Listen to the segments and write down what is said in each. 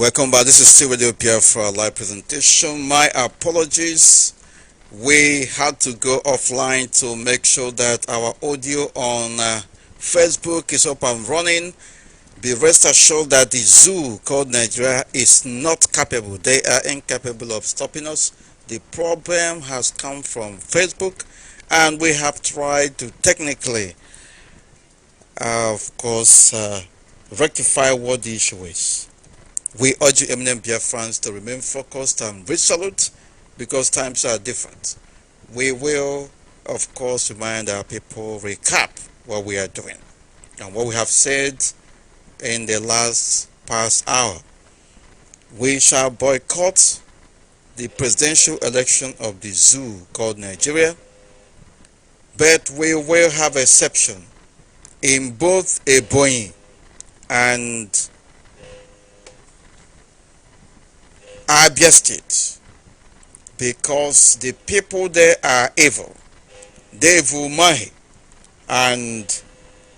Welcome back. This is still Radio Biafra live presentation. My apologies. We had to go offline to make sure that our audio on Facebook is up and running. Be rest assured that the zoo called Nigeria is not capable. They are incapable of stopping us. The problem has come from Facebook, and we have tried to technically, rectify what the issue is. We urge you, eminent Biafrans, to remain focused and resolute because times are different. We will, of course, remind our people, recap what we are doing and what we have said in the past hour. We shall boycott the presidential election of the zoo called Nigeria, but we will have exception in both Ebonyi and Abia State, because the people there are evil. Devil Mahi and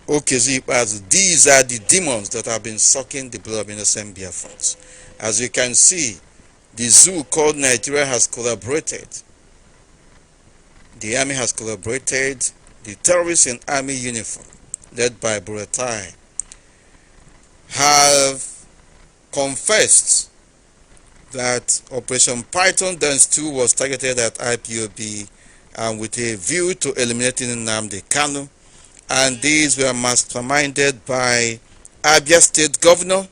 Okezipazu. These are the demons that have been sucking the blood of innocent Biafrans. As you can see, the zoo called Nigeria has collaborated. The army has collaborated. The terrorists in army uniform, led by Buratai, have confessed that Operation Python Dance 2 was targeted at IPOB and with a view to eliminating Nnamdi Kanu, and these were masterminded by Abia State Governor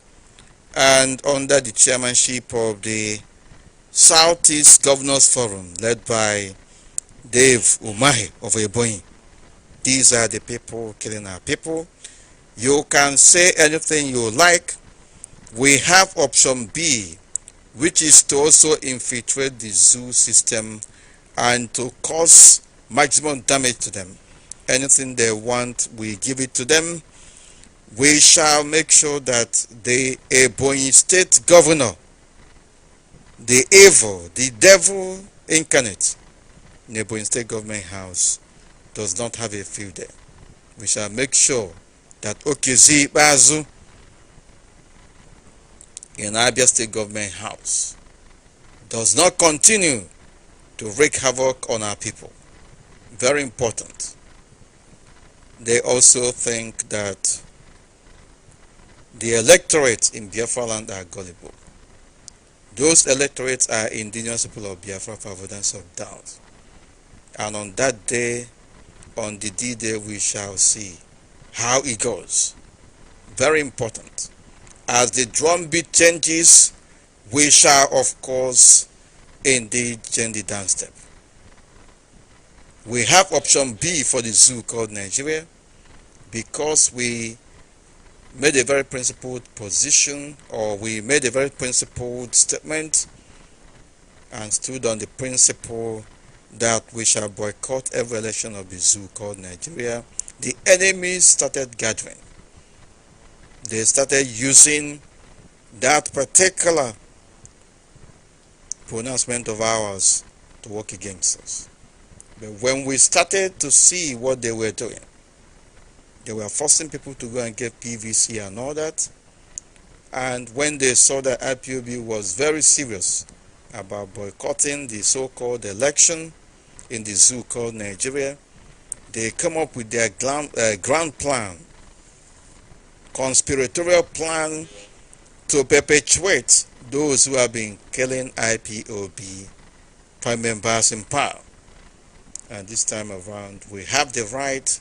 and under the chairmanship of the Southeast Governors Forum led by Dave Umahi of Ebonyi. These are the people killing our people. You can say anything you like. We have option B, which is to also infiltrate the zoo system and to cause maximum damage to them. Anything they want, we give it to them. We shall make sure that the Ebonyi State Governor, the evil, the devil incarnate in Ebonyi State Government House, does not have a field there. We shall make sure that Okezipazu in Abia State Government House does not continue to wreak havoc on our people. Very important. They also think that the electorate in Biafra land are gullible. Those electorates are indigenous people of Biafra for avoidance of doubt. And on that day, on the D-Day, we shall see how it goes. Very important. As the drumbeat changes, we shall, of course, indeed change the dance step. We have option B for the zoo called Nigeria because we made a very principled position, or we made a very principled statement and stood on the principle that we shall boycott every election of the zoo called Nigeria. The enemies started gathering. They started using that particular pronouncement of ours to work against us. But when we started to see what they were doing, they were forcing people to go and get PVC and all that. And when they saw that IPOB was very serious about boycotting the so-called election in the zoo called Nigeria, they come up with their grand plan, conspiratorial plan to perpetuate those who have been killing IPOB prime members in power. And this time around, we have the right,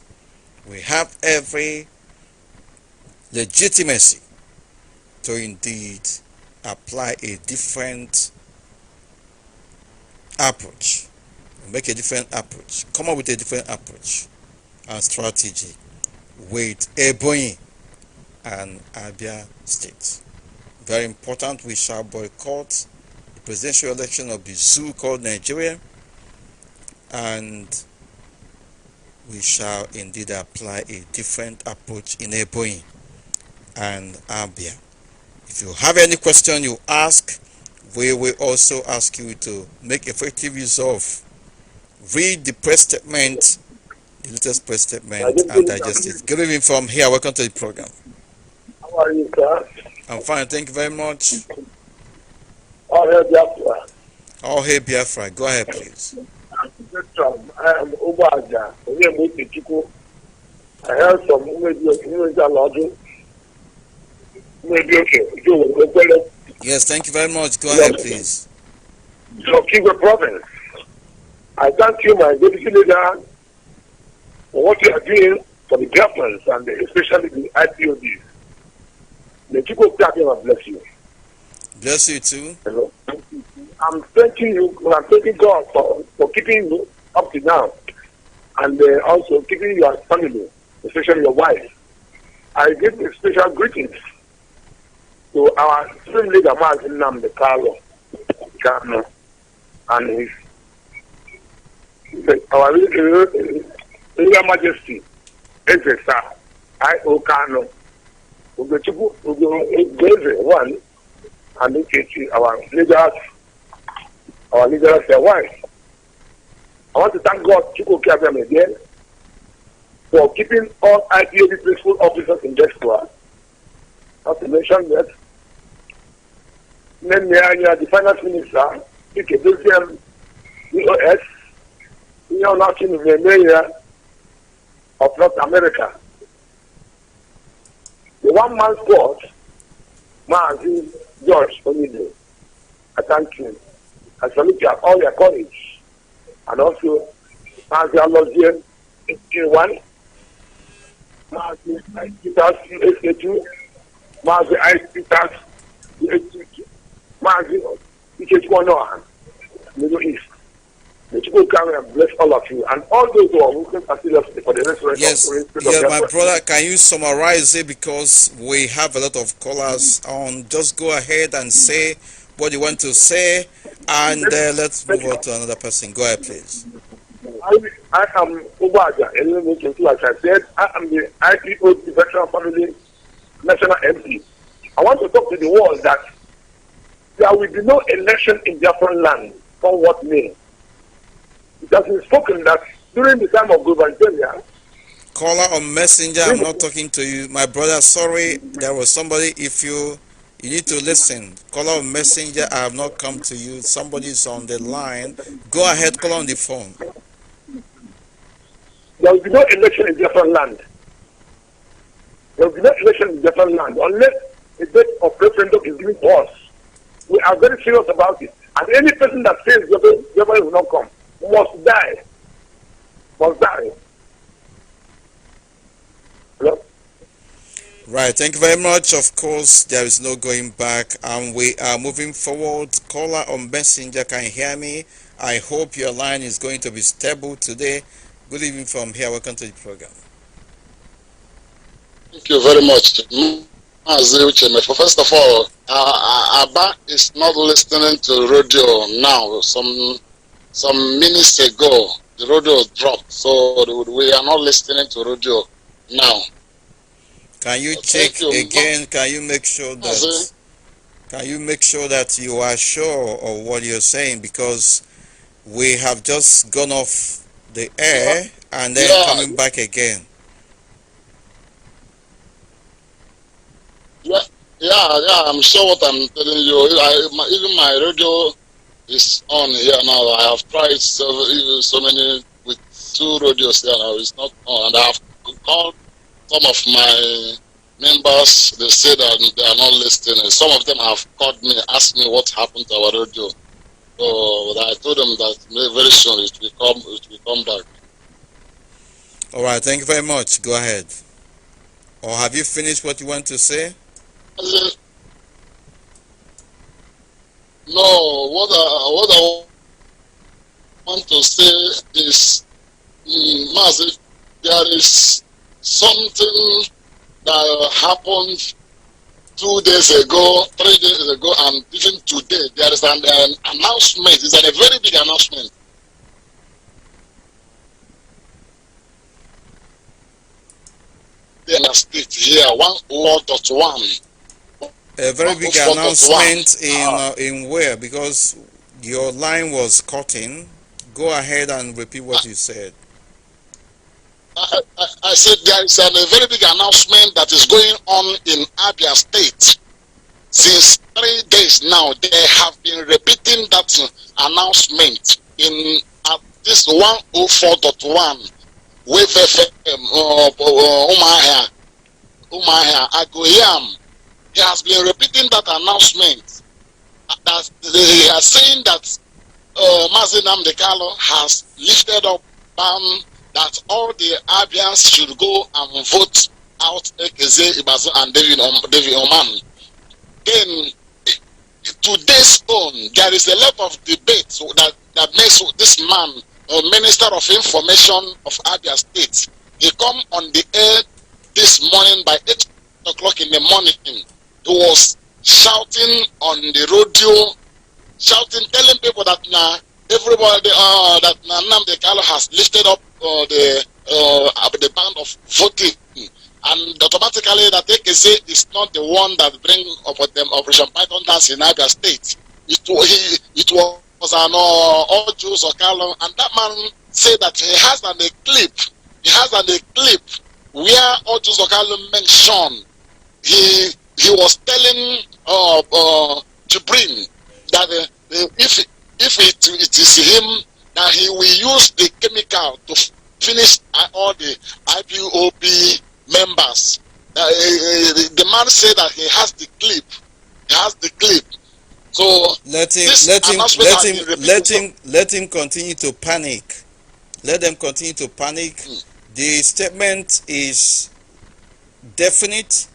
we have every legitimacy to indeed apply a different approach, make a different approach, come up with a different approach and strategy with Ebonyi and Abia State. Very important, we shall boycott the presidential election of the zoo called Nigeria, and we shall indeed apply a different approach in Ebonyi and Abia. If you have any question you ask, we will also ask you to make effective use of, read the press statement, the latest press statement, and digest it. Good evening from here. Welcome to the program. How are you, sir? I'm fine, thank you very much. Biafra. Oh, hey, Biafra. Go ahead, please. I am Obaja. Chukwu. I have some Yes, thank you very much. Go ahead, please. So, King of Province, I thank you, my deputy leader, for what you are doing for the Biafrans and especially the IPOBs. May Chukwu Okike Abiama bless you. Bless you too. Hello. I'm thanking you. I'm thanking God for keeping you up to now, and also keeping your family, especially your wife. I give a special greetings to our supreme leader, Martin Namde Carlo, and our Royal Majesty, Sir I.O. Kano, Uchie, one, and Uche, our leaders, their wife. I want to thank God, Chukwu Okike Abiama again, for keeping all IPOB principal officers in diaspora. Not to mention that, the finance minister, Uche, US, we are not in the area of North America. The one-man squad, Mazi George Onide, I thank you. I salute you all your courage. And also, Mazi Alozie, 81, Mazi Peters, 82, Mazi Ice Peters, 82, Mazi Uchie, Middle East. The Chukwu Okike Abiama bless all of you and all those who are working assiduously for the restoration of Yes, my brother, can you summarize it because we have a lot of callers on? Just go ahead and say what you want to say, and let's move on to another person. Go ahead, please. I am Obaja, like I said, I am the IPO Veteran Family National MP. I want to talk to the world that there will be no election in Biafran land, for what may. It has been spoken that during the time of globalization. Caller on Messenger, I'm not talking to you. My brother, sorry, there was somebody. If you need to listen. Caller on Messenger, I have not come to you. Somebody is on the line. Go ahead, call on the phone. There will be no election in different land. There will be no election in different land unless a date of referendum is given to us. We are very serious about it. And any person that says government will not come must die. Must die. Hello? Right, thank you very much. Of course, there is no going back, and we are moving forward. Caller on Messenger, can you hear me? I hope your line is going to be stable today. Good evening from here. Welcome to the program. Thank you very much. Uche, first of all, Abba is not listening to radio now. Some minutes ago, the radio dropped, so we are not listening to radio now. Can you check again? Can you make sure that you are sure of what you're saying? Because we have just gone off the air and then coming back again. Yeah, I'm sure what I'm telling you. Even my radio is on here now. I have tried so many with 2 radios here now. It's not on, and I have called some of my members. They say that they are not listening. Some of them have called me, asked me what happened to our radio. So I told them that very soon it will come back. All right, thank you very much. Go ahead. Or have you finished what you want to say? No, what I want to say is, Mazi, there is something that happened 2 days ago, 3 days ago, and even today. There is an announcement. It's a very big announcement. They are state here, 1.1. A very big announcement in where? Because your line was cutting. Go ahead and repeat what you said. I said there is a very big announcement that is going on in Abia State. since 3 days now, they have been repeating that announcement in at this 104.1 with Umahia Agoyam. He has been repeating that announcement. That they are saying that Mazinam Dekalo has lifted up ban that all the Abians should go and vote out Ekeze Ibazo and David Oman. Then, today's own, there is a lot of debate that makes this man Minister of Information of Abia State. He come on the air this morning by 8 o'clock in the morning. He was shouting on the radio, telling people that now everybody that Nnamdi Kanu has lifted up the ban of voting, and automatically that AKC is not the one that bring up them Operation Python dance in Abia State. It was an Ojus Okalo, and that man said that he has a clip where Ojus Okalo mentioned he was telling Jibrin that if it is him, that he will use the chemical to finish all the IPOB members. The man said that he has the clip. So let him continue to panic. Let them continue to panic. The statement is definite.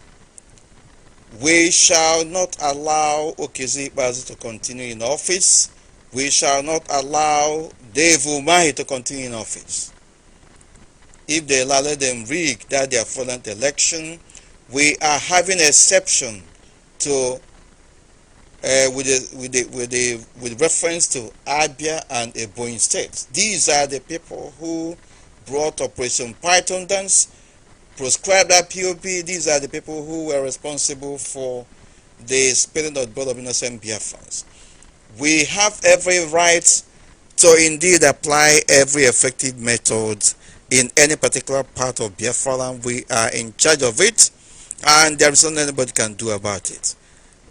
We shall not allow Okeze Ikpeazu to continue in office. We shall not allow Dave Umahi to continue in office. If they allow, let them rig that their fraudulent election. We are having exception to with reference to Abia and Ebonyi State. These are the people who brought Operation Python dance, proscribed IPOB. These are the people who were responsible for the spilling of the blood of innocent Biafrans. We have every right to indeed apply every effective method in any particular part of Biafra land. We are in charge of it, and there is nothing anybody can do about it.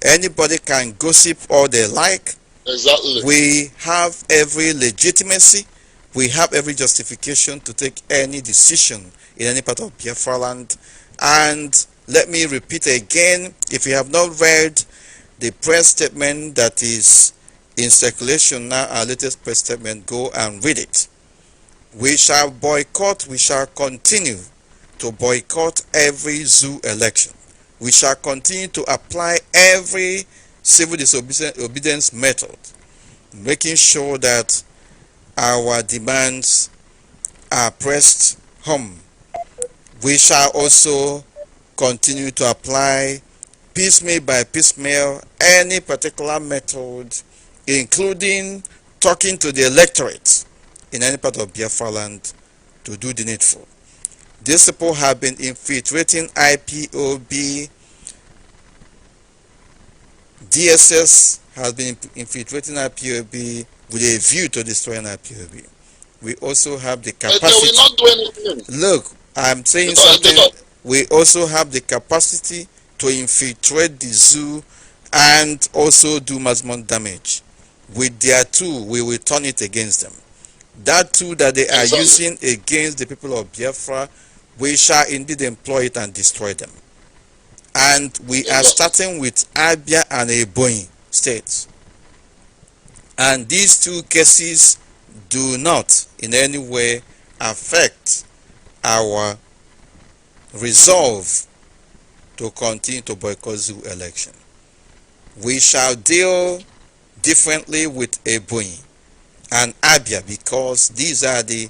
Anybody can gossip all they like. Exactly. We have every legitimacy. We have every justification to take any decision in any part of Biafra land. And let me repeat again, if you have not read the press statement that is in circulation now, our latest press statement, go and read it. We shall boycott, we shall continue to boycott every zoo election. We shall continue to apply every civil disobedience method, making sure that our demands are pressed home. We shall also continue to apply piecemeal by piecemeal any particular method, including talking to the electorate in any part of Biafra land to do the needful. These people have been infiltrating IPOB. DSS has been infiltrating IPOB with a view to destroying IPOB. We also have the capacity. They will not do anything. Look, I'm saying something. We also have the capacity to infiltrate the zoo and also do maximum damage. With their tool, we will turn it against them. That tool that they are using against the people of Biafra, we shall indeed employ it and destroy them. And we are starting with Abia and Ebonyi states. And these two cases do not in any way affect our resolve to continue to boycott zoo election. We shall deal differently with Ebonyi and Abia because these are the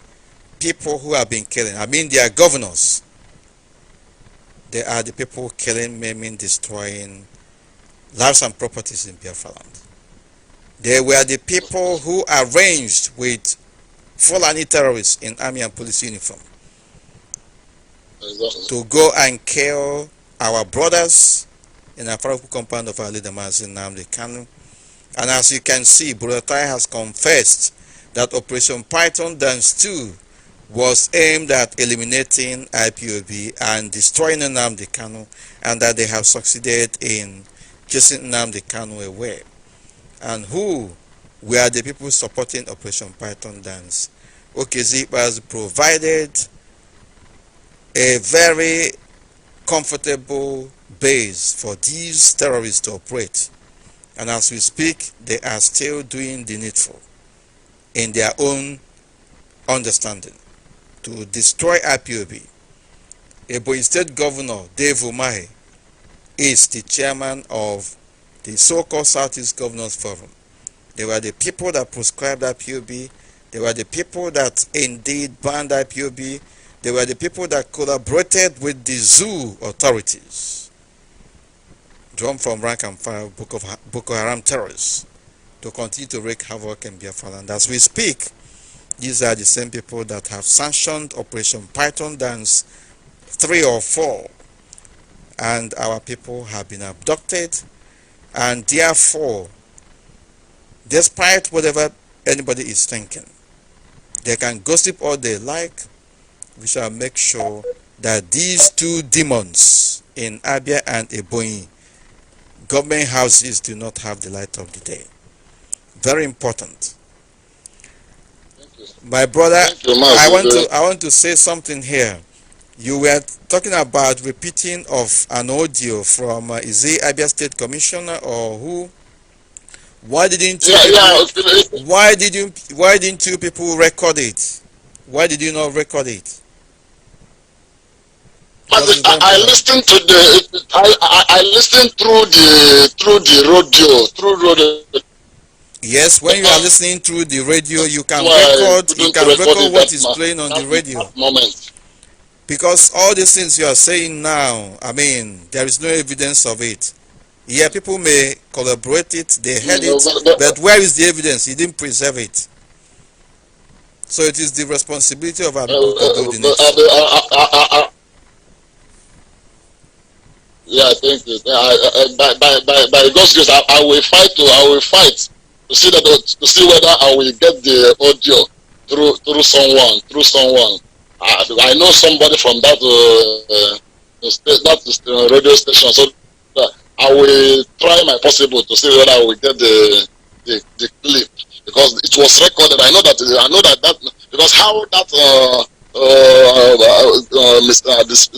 people who have been killing. I mean, they are governors. They are the people killing, maiming, destroying lives and properties in Biafra land. They were the people who arranged with Fulani terrorists in army and police uniform to go and kill our brothers in a powerful compound of our leader, Nnamdi Kanu. And as you can see, Buratai has confessed that Operation Python Dance 2 was aimed at eliminating IPOB and destroying Nnamdi Kanu, and that they have succeeded in chasing Nnamdi Kanu away. And who were the people supporting Operation Python Dance? Okezie has provided a very comfortable base for these terrorists to operate. And as we speak, they are still doing the needful in their own understanding to destroy IPOB. Ebonyi State Governor Dave Umahi is the chairman of the so-called Southeast Governors Forum. They were the people that proscribed IPOB. They were the people that indeed banned IPOB. They were the people that collaborated with the zoo authorities, drawn from rank and file Boko Haram terrorists, to continue to wreak havoc in Biafra land. As we speak, these are the same people that have sanctioned Operation Python Dance 3 or 4, and our people have been abducted, and therefore, despite whatever anybody is thinking, they can gossip all they like. We shall make sure that these two demons in Abia and Ebonyi government houses do not have the light of the day. Very important. My brother, I want to say something here. You were talking about repeating of an audio from is it Abia State Commissioner or who? Why didn't you people record it? Why did you not record it? I listened to I listened through the radio. Yes, when you are listening through the radio, you can record what is playing on the radio. Moment. Because all these things you are saying now, I mean, there is no evidence of it. Yeah, people may collaborate it, they heard it, but where is the evidence? You didn't preserve it. So it is the responsibility of our people to do the next. Yeah, thank you. By God's grace, I will fight to see whether I will get the audio through someone. I know somebody from that radio station, so I will try my possible to see whether I will get the clip, because it was recorded. I know that because how that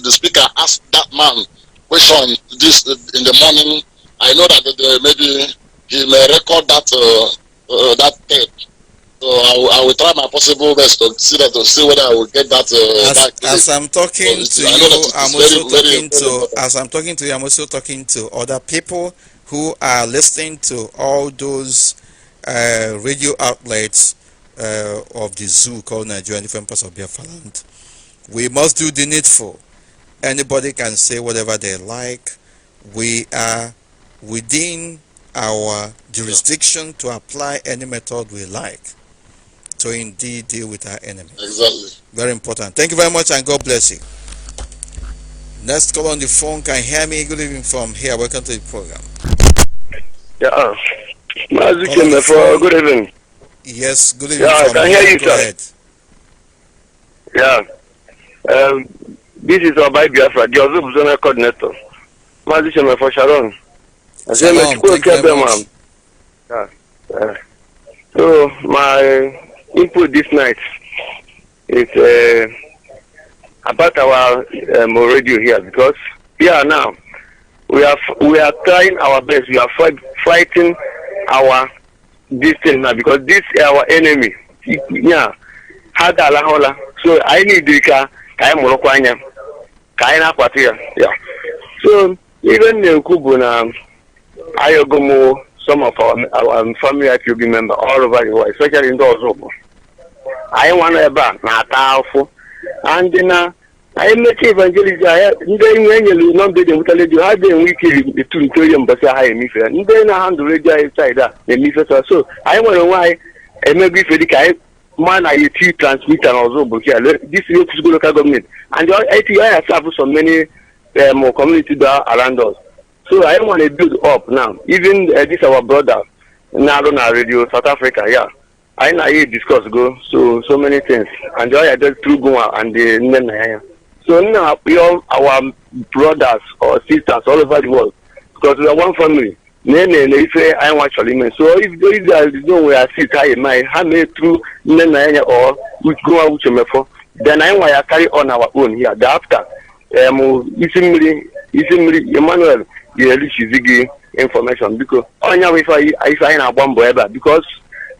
the speaker asked that man question this in the morning. I know that maybe he may record that tape. So I will try my possible best to see whether I will get that. As I'm talking to you, I'm also talking to other people who are listening to all those radio outlets of the zoo called Nigeria, different parts of Biafra land. We must do the needful. Anybody can say whatever they like. We are within our jurisdiction to apply any method we like to indeed deal with our enemies. Exactly. Very important. Thank you very much and God bless you. Next call on the phone. Can you hear me? Good evening from here. Welcome to the program. Yeah. Mefor, good evening. Yes, good evening. Yeah, I can hear you, Go ahead. Yeah. This is our Biafra, the Ozu Zonal Coordinator. Mefor Sharon. Shalom. Thank you very much. Yeah. So my input this night is about our radio here, because here now we are trying our best. We are fighting our this thing now, because this is our enemy. Yeah, so I need the yeah. So even in Kubuna, some of our family IPOB members all over the world, especially in those I want to ban not powerful, and then I make evangelism. Then not be able to let you have the weekly between 2 and but I am if and then I handle radio inside that. So I wonder why I may be for the guy. Man, I transmitter also, but here this is local government, and I have so many more communities around us. So I want to build up now. Even this our brother now on our radio South Africa. Yeah, I know he discuss go so many things, and I just through go and the so now we all our brothers or sisters all over the world because we are one family. If I want to so if there is no way I sit high in my hand through Nena or which go out to mefor, then I want to carry on our own here. Thereafter, Emmanuel, you reach information because on your if I na bomb ever because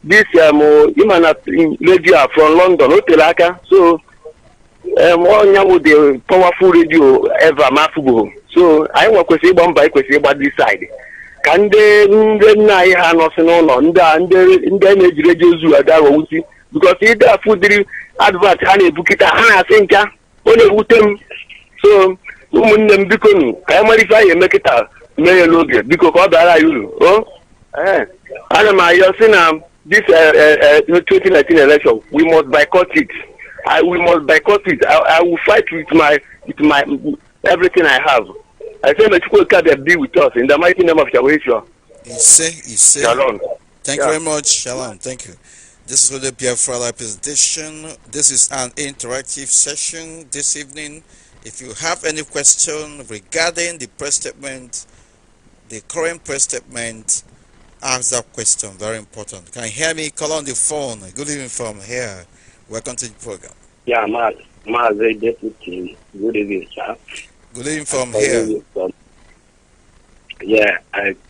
this radio from London, Hotelaka, so on the powerful radio ever mafugo. So I want to say bomb by about this side. Can they na ha no se no no nda na ejire Jesu ada wo wuti because either food advert ha na ebukita ha asenka o na wutem so umunne mbiko nu ka marify emekita me loge biko ko dara yulu ana ma yo say na this 2019 election we must boycott it. We must boycott it. I will fight with my everything I have. I say Chukwu Okike Abiama be with us in the mighty name of Yahweh. Shalom. Thank you very much. Shalom. Thank you. This is Radio Biafra presentation. This is an interactive session this evening. If you have any question regarding the press statement, the current press statement, ask that question. Very important. Can you hear me? Call on the phone. Good evening from here. Welcome to the program. Yeah, my deputy. Good evening, sir. Good evening from here.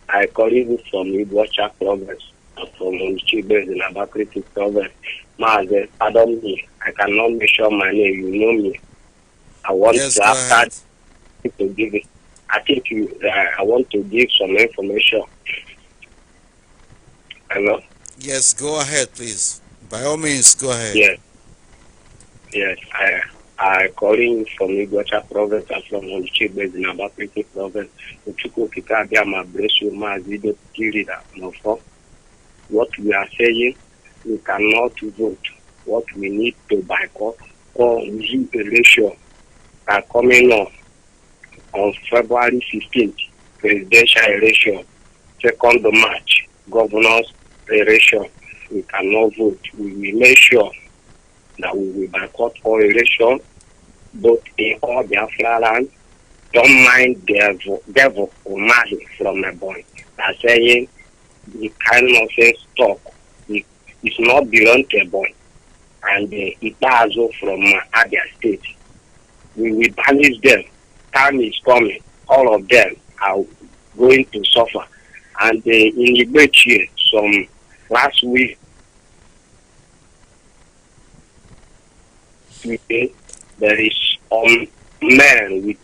I call you from Ibocha province. I'm from Uchie based in Abakriti province. Pardon me. I cannot mention my name. You know me. I want to give it. I think I want to give some information. Hello? Yes, go ahead, please. By all means, go ahead. Yes. I calling from Ibocha province. I'm from Uchie based in Abakriti province. Chukwu Okike Abiama bless you, my video leader. What we are saying, we cannot vote. What we need to boycott or new election are coming on February 15th, presidential election, 2nd March, governor's election. We cannot vote. We will make sure that we will boycott all elections, both in all Biafra land. Don't mind devil or Mahi from a boy. They're saying the kind of talk is not belong to a boy. And it does from Abia State. We will banish them. Time is coming. All of them are going to suffer. And in Uche, some last week, there is men with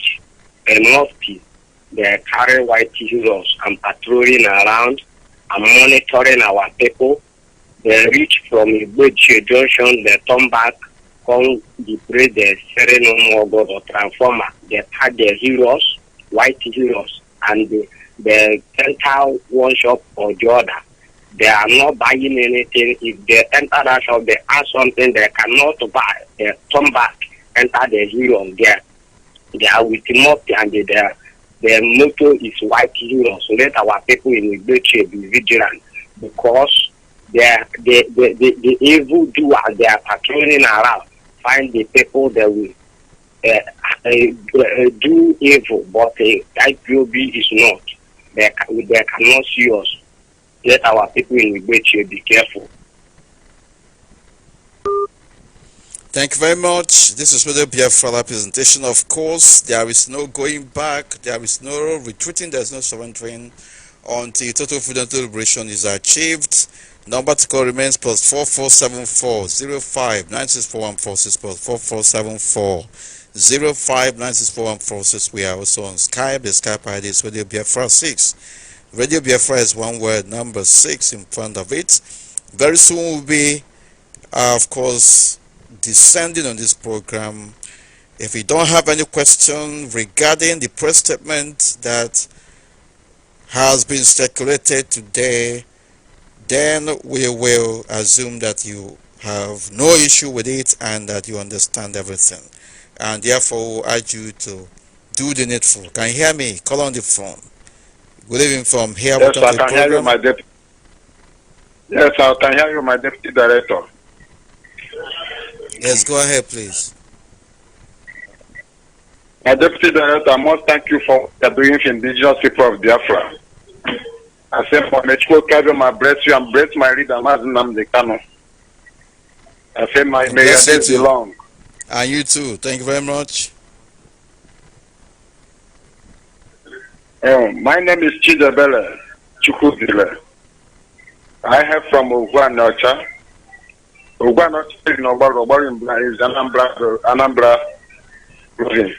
a mufti. They carry white heroes and patrolling around and monitoring our people. They reach from Uche Junction, they turn back, come deploy the Frcn or God or transformer. They pack their heroes, white heroes, and they enter one shop or the other. They are not buying anything. If they enter that shop, they ask something they cannot buy. They turn back, enter the heroes there. They are with mufti and their motto is white heroes. So let our people in Uche be vigilant because the evil doers, they are patrolling around, find the people that will do evil, but IPOB is not. They cannot see us. Let our people in Uche be careful. Thank you very much. This is Radio Biafra presentation. Of course, there is no going back, there is no retreating, there is no surrendering until total freedom and liberation is achieved. Number to call remains +4474 05 96414 +4474 05 96414. We are also on Skype. The Skype ID is Radio Biafra 6. Radio Biafra is one word, number 6 in front of it. Very soon we'll be, of course, descending on this program. If you don't have any question regarding the press statement that has been circulated today, then we will assume that you have no issue with it and that you understand everything. And therefore, I urge you to do the needful. Can you hear me? Call on the phone. Good evening from here. Yes, I can hear you, my deputy. Yes, I can hear you, my deputy director. Yes, go ahead, please. Deputy Director, I must thank you for what you're doing for indigenous people of Biafra. I say for Chukwu Okike Abiama, bless you and bless my leader, Nnamdi Kanu. I say may your days be long. And you too. Thank you very much. My name is Chidebele Chukwu. I have from Ugwanocha. Ugwanocha is in Anambra province.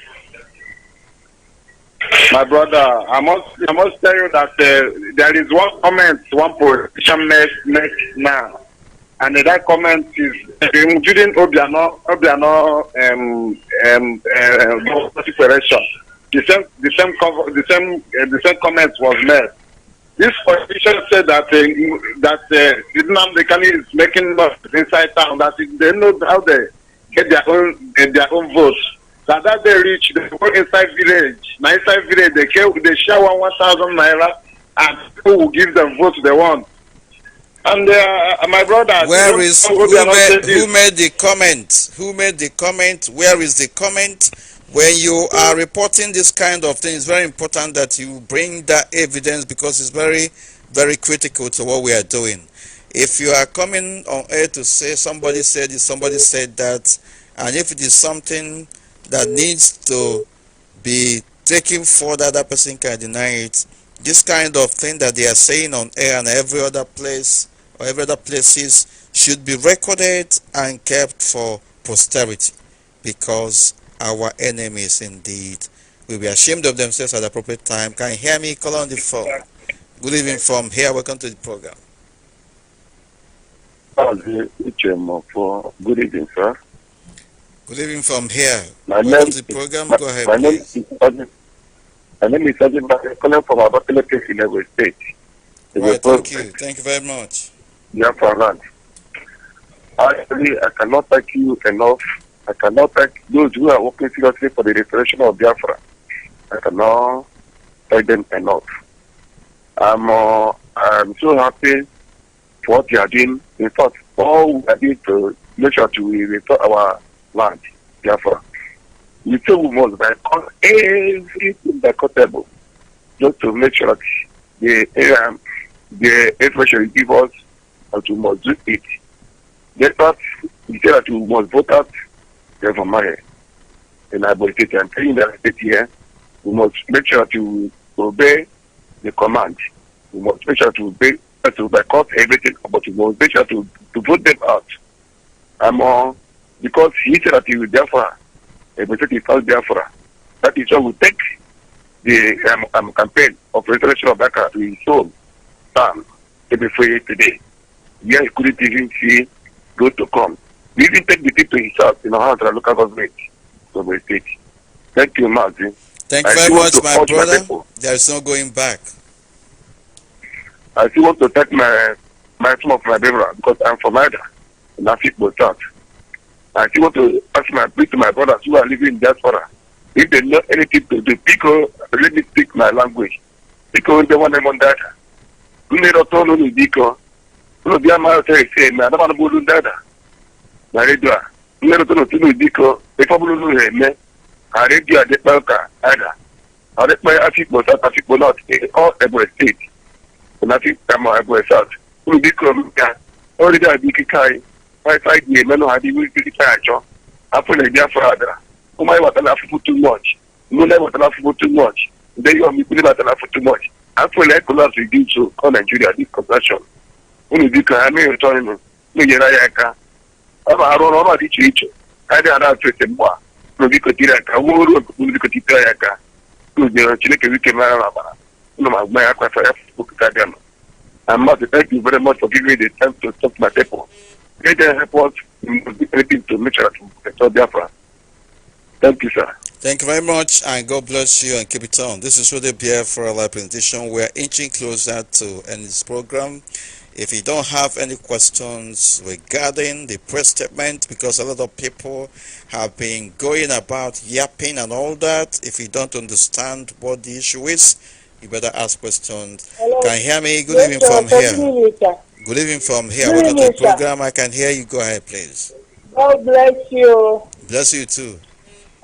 My brother, I must tell you that there is one comment one politician makes now, and that comment is including Obiano separation. The same comment was made. This politician said that Nnamdi Kanu is making noise inside town, that they know how they get their own votes. That they reach, they go inside village. Now inside village, they share 1,000 naira, and people will give them votes they want. And my brother, who made the comment? Who made the comment? Where is the comment? When you are reporting this kind of thing, it's very important that you bring that evidence, because it's very, very critical to what we are doing. If you are coming on air to say somebody said this, somebody said that, and if it is something that needs to be taken further, that person can deny it. This kind of thing that they are saying on air and every other place or every other places should be recorded and kept for posterity, because our enemies indeed will be ashamed of themselves at the appropriate time. Can you hear me? Call on the phone. Good evening from here. Welcome to the program. Uche, good evening, sir. Good evening from here. Welcome to the program. Go ahead, please. My name is calling from Abakaliki in Lagos State. Right, thank you. Thank you very much. Biafrans. Actually, I cannot thank you enough. I cannot thank those who are working seriously for the restoration of Biafra. I cannot thank them enough. I'm so happy for what you are doing. In fact, all we are doing to make sure to restore our land, Biafra. We say we must by everything possible just to make sure that the information you give us and we must do it. That we say that we must vote out the money. And I believe it. I'm telling that state here, we must make sure to obey the command. We must make sure to obey to boycott everything, but we must make sure to vote them out. Because he said that he will Biafra, he found Biafra. That is why we take the campaign of restoration of Biafra to his own time to be free today. Where he couldn't even see good to come. We even take the thing to himself in our hands of the local government. So we take. Thank you, Martin. Thank you very much, my brother. There is no going back. I still want to thank some of my brother, because I'm from Ida, in Africa, South. I still want to ask my brothers who are living in diaspora, if they know anything to do, because let me speak my language. Because they want them on that. You need to tell them because you be a man say, I don't want to go do that. My radio, you need to tell them because if I don't know him, I radio at the Balka, Ida. I let my Africa, South Africa, not all every state. And I think I'm every South. You become already a big guy. 5 years, men had been really catch up. I put a dear father. Oh, my, what enough for too much. No, never enough for too much. They are me putting out enough for too much. I feel like collapse to do so. Call Nigeria, this compassion. Only because I may return him. No, you're not. I don't know about each. I don't have to say more. No, because Tiraka, who will be Tiraka. No, you're Chile, we came around. No, my aqua for Abiama. I must thank you very much for giving me the time to talk to my people. Let them help us anything to make sure to restore Biafra. Thank you, sir. Thank you very much, and God bless you and keep it on. This is Radio Biafra live presentation. We are inching closer to end this program. If you don't have any questions regarding the press statement, because a lot of people have been going about yapping and all that, if you don't understand what the issue is, you better ask questions. Hello. Can you hear me? Good evening from here. Good evening from here. Welcome to the program. I can hear you. Go ahead, please. God bless you. Bless you too.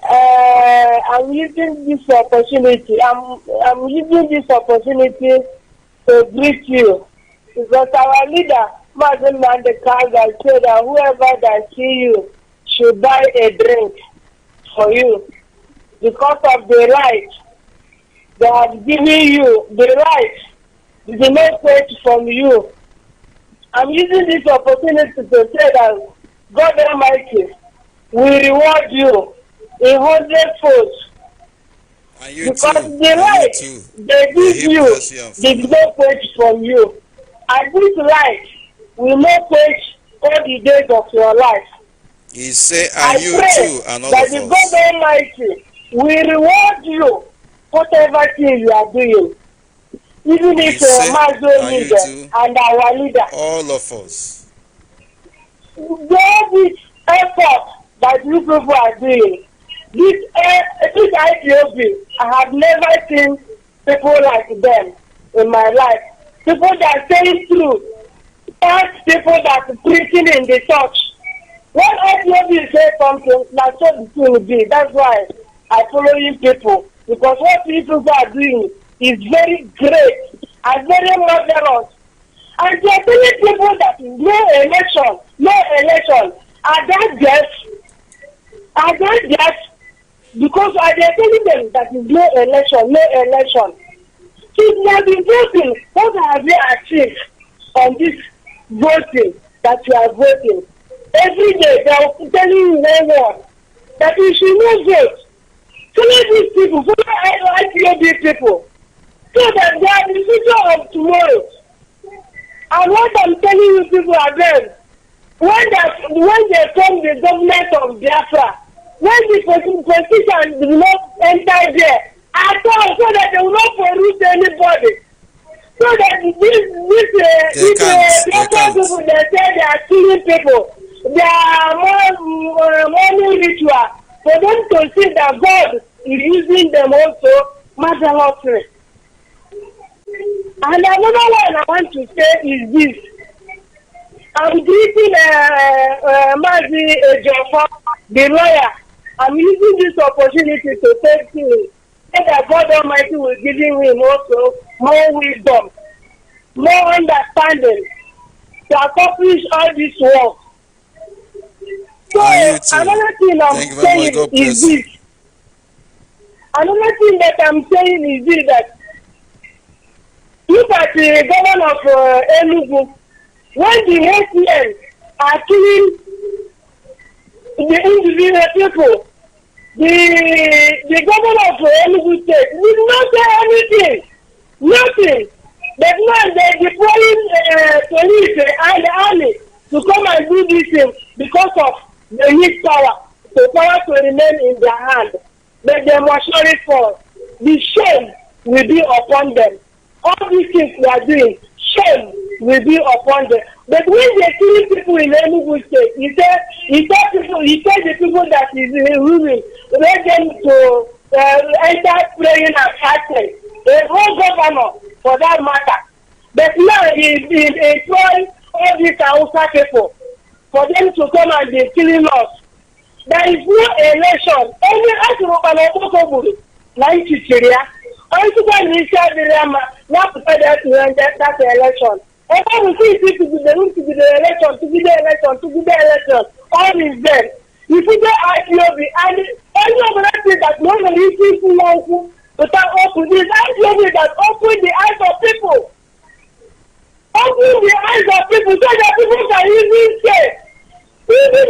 I'm using this opportunity. I'm using this opportunity to greet you because our leader, Madam Mandekaga, said that whoever that see you should buy a drink for you because of the right they have given you, the right, the message from you. I'm using this opportunity to say that God Almighty will reward you in 100-fold. Because the right they give you, the message from you. And this right will not quench all the days of your life. He say, and you too, and all that of the us. God Almighty will reward you whatever thing you are doing. Even if Mazo leader and our leader. All of us. There is effort that you people are doing. This IPOB, I have never seen people like them in my life. People that are saying truth. Not people that are preaching in the church. When IPOB say something, that's what it will be. That's why I follow you people. Because what people are doing is very great and very marvelous. And they are telling people that no election. Are that death? Because they are telling them that is no election. Since they have been voting, what have they achieved on this voting that you are voting? Every day they are telling you one word, that you should not vote. Follow these people, follow IPOB people, so that they are the future of tomorrow. And what I'm telling you people again, when they form the government of Biafra, when the politicians do not enter there at all, so that they will not pollute anybody, so that these Biafra people, they say they are killing people, they are morning ritual for them to see that God is using them also marvelously. And another one I want to say is this. I'm greeting Mazi Ejiofor, the lawyer. I'm using this opportunity to thank him. And that God Almighty will give him also more wisdom, more understanding to accomplish all this work. So another thing I'm saying is this. Another thing that I'm saying is this, that look at the governor of Enugu. When the HCM are killing the individual people, the governor of Enugu State did not say anything. Nothing. But now they're deploying police and the army to come and do this thing because of the need power. The power to remain in their hand. But they must surely fall. The shame will be upon them. All these things they are doing, shame will be upon them. But when they kill people in Enugu State, he said the people that is ruling, let them to enter praying and fasting. The whole governor, for that matter. But now he employing all these Hausa people for them to come and be killing us. There is no election. Any Astropanobokoburu, Nigeria. Also, when we share the Rama, not prepared to run that election. And when we see people to the room to be the election, all is there. You see the IPOB and any other thing that normally people want to open this IPOB that open the eyes of people. Open the eyes of people so that people can even say, even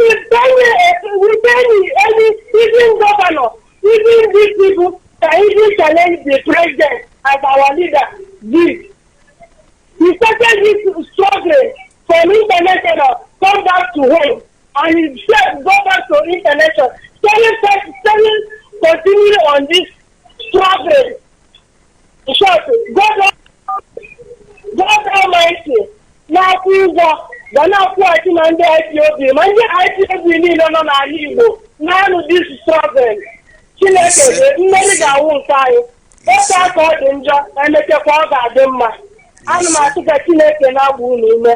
even governor, even these people can even challenge the president as our leader did. He started this struggle from international, come back to home, and he said go back to international. Continue on this struggle. God Almighty, now please go. Now quite man the IPOB. Man the IPOB need no Igbo. Now this struggle. Chineke, mmeri ga-awụ nke anyị. Otu aka ọ dị njọ, emechakwa ọ ga-adị mma. Ana m asị ka Chineke na-agba unu ume.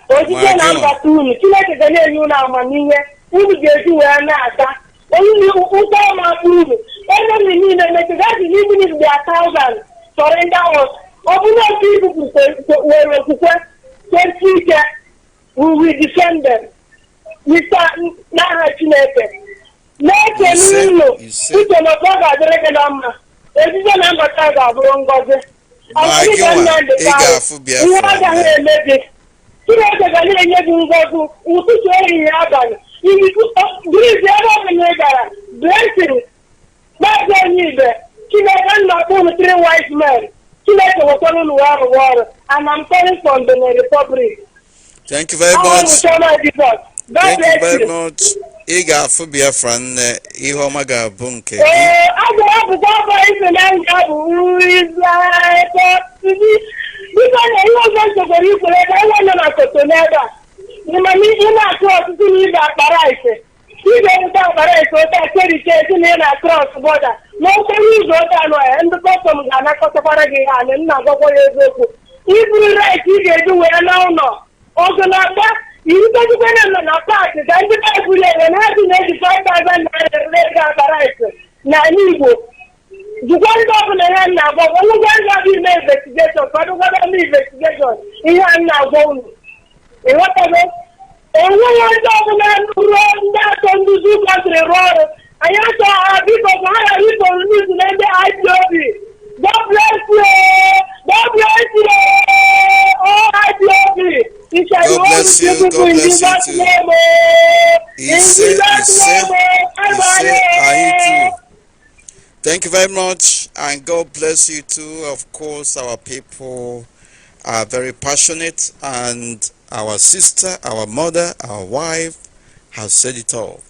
Ojije na mbata unu, Chineke ga na-enye unu amamihe, unu ga-eji wee na-aga. only Uche ma approve. Enemy need to make that even if they are thousands surrender us. Open people were request we will defend them. Mr. Nahatineke. Let me know. You cannot go at the referendum. It is a number of Rongoze. I think I'm not the guy. You are the lady. You are the guy who goes to say Yaban. You please ever be blessing. That's all you need. She may not own 3 wise men. She may have a water. And I'm calling from the Republic. Thank you very much. Thank you very much. Iga for Biafran, Ihoma Gabunke. I go up who is like because I was going to go I want to never. You may not cross to leave that Parais. You don't have Parais, so that's very chasing in across the border. No, you go down and the bottom of Anakotaparagan and Nago. If you write, you do well now. Also, not that. You can go on a part, and the people and having 85,000 naira now, you can't go on the hand now, but when you have the investigation, but what are the investigation? You are now going. And whatever. And when you are going that on the zoo country road, I also people hire people to name the IPOB. God bless you. God bless you. Oh, IPOB. God bless you. God bless you too. He said, I too. Thank you very much, and God bless you too. Of course, our people are very passionate, and our sister, our mother, our wife has said it all.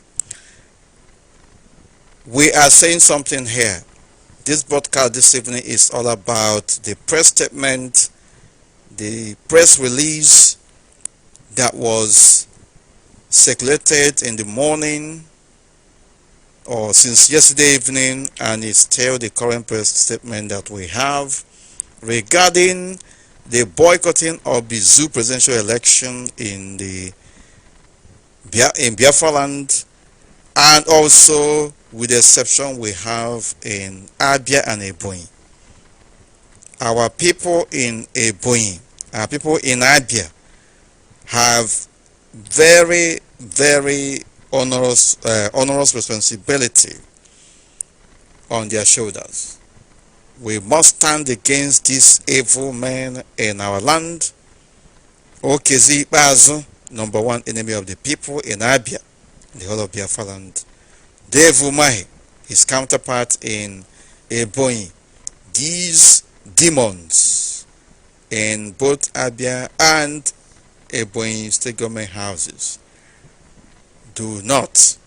We are saying something here. This broadcast this evening is all about the press statement, the press release that was circulated in the morning or since yesterday evening, and it's still the current press statement that we have regarding the boycotting of the zoo presidential election in Biafra land, and also with the exception we have in Abia and Ebonyi. Our people in Ebonyi, our people in Abia have very, very onerous responsibility on their shoulders. We must stand against these evil men in our land. Okezi Bazu, number 1 enemy of the people in Abia, the whole of Biafra land. Dave Umahi, his counterpart in Ebonyi. These demons in both Abia and Ebonyi state government houses do not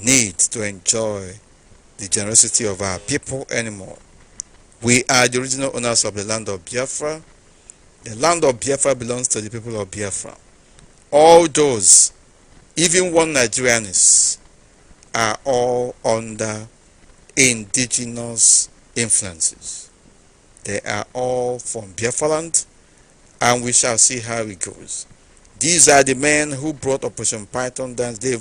need to enjoy the generosity of our people anymore. We are the original owners of the land of Biafra. The land of Biafra belongs to the people of Biafra. All those, even one Nigerians, are all under indigenous influences. They are all from Biafra land, and we shall see how it goes. These are the men who brought Operation Python down. They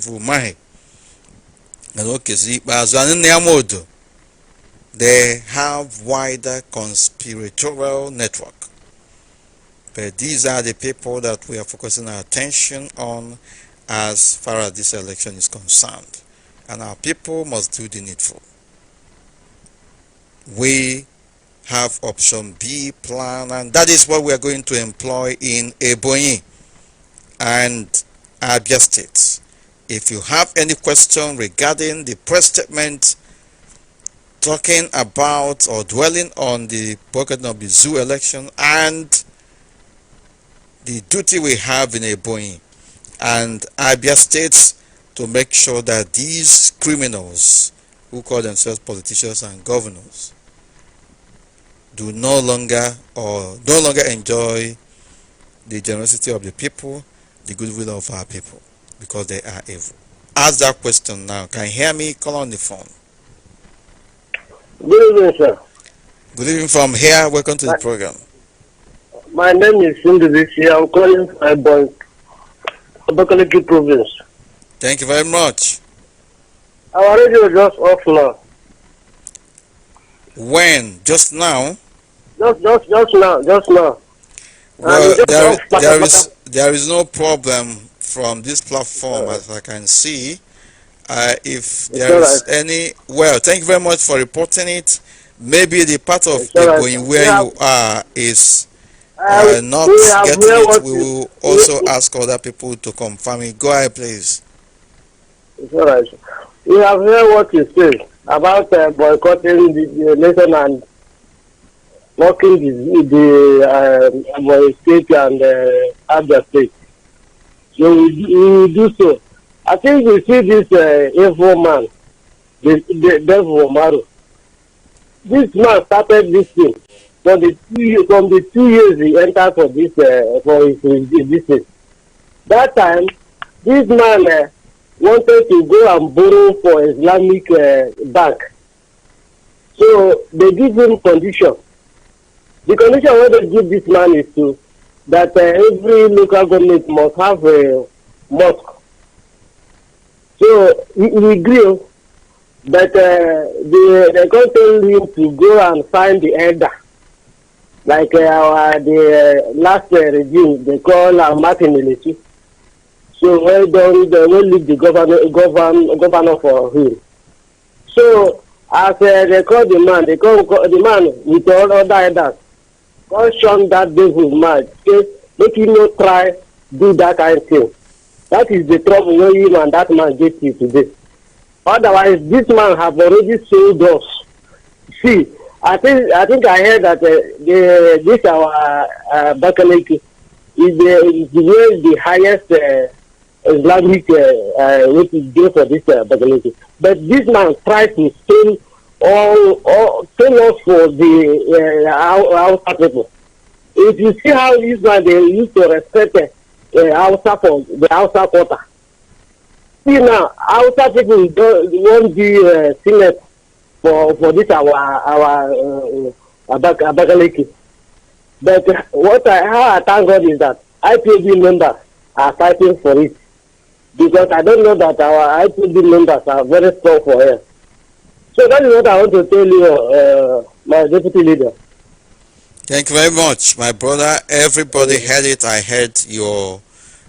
have wider conspiratorial network. But these are the people that we are focusing our attention on as far as this election is concerned. And our people must do the needful. We have option B plan, and that is what we are going to employ in Ebonyi and Abia states. If you have any question regarding the press statement talking about or dwelling on the boycotting of the zoo election and the duty we have in Ebonyi and Abia states to make sure that these criminals who call themselves politicians and governors do no longer enjoy the generosity of the people, the goodwill of our people, because they are evil. Ask that question now. Can you hear me? Call on the phone. Good evening, sir. Good evening from here. Welcome to the program. My name is Cindy. I'm calling from Abakaliki province. Thank you very much. Our radio just off now. When? Just now? Just now. Well, there is no problem from this platform as I can see. If there is any, well, thank you very much for reporting it. Maybe the part of going where you are is not getting it. We will also ask other people to confirm it. Go ahead, please. It's all right. We have heard what you say about boycotting the nation and blocking the state and other states. So we do so. I think we see this evil man, the devil Maru. This man started this thing from the 2 years he entered for this for his business. That time, this man wanted to go and borrow for Islamic bank. So they give him condition. The condition what they give this man is that every local government must have a mosque. So he agreed, but they can't tell him to go and find the elder. Like the last regime, they call Martin Elechi. So they will leave the governor for him. So as they call the man, they call the man with all other elders. God shun that devil man. Make him not try do that kind of thing. That is the trouble where him and that man get you today. Otherwise, this man have already sold us. See, I think I heard that this our Bakaleki is the highest Islamic which is due for this Bakaleki. But this man tried to steal us for the Hausa people. If you see how this man they used to respect Hausa for the Hausa quarter. See now, Hausa people won't be senate for this our Abakaliki. But how I thank God is that IPOB members are fighting for it. Because I don't know that our IPOB members are very strong for it. So that is what I want to tell you, my deputy leader. Thank you very much, my brother. Everybody heard it. I heard your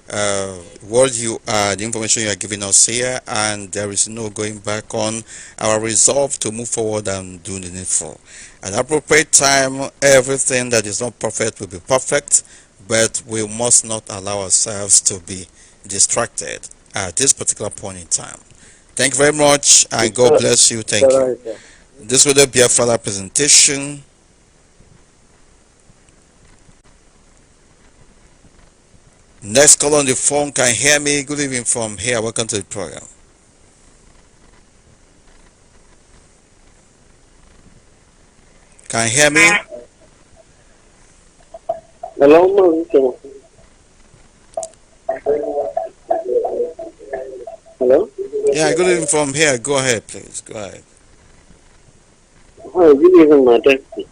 the information you are giving us here, and there is no going back on our resolve to move forward and do the needful. At appropriate time, everything that is not perfect will be perfect, but we must not allow ourselves to be distracted at this particular point in time. Thank you very much, and God bless you. Thank you. This was the Biafra presentation. Next call on the phone. Can you hear me? Good evening from here. Welcome to the program. Can you hear me? Hello, hello? Yeah, good evening from here. Go ahead, please. Go ahead. Hi, good evening, my deputy.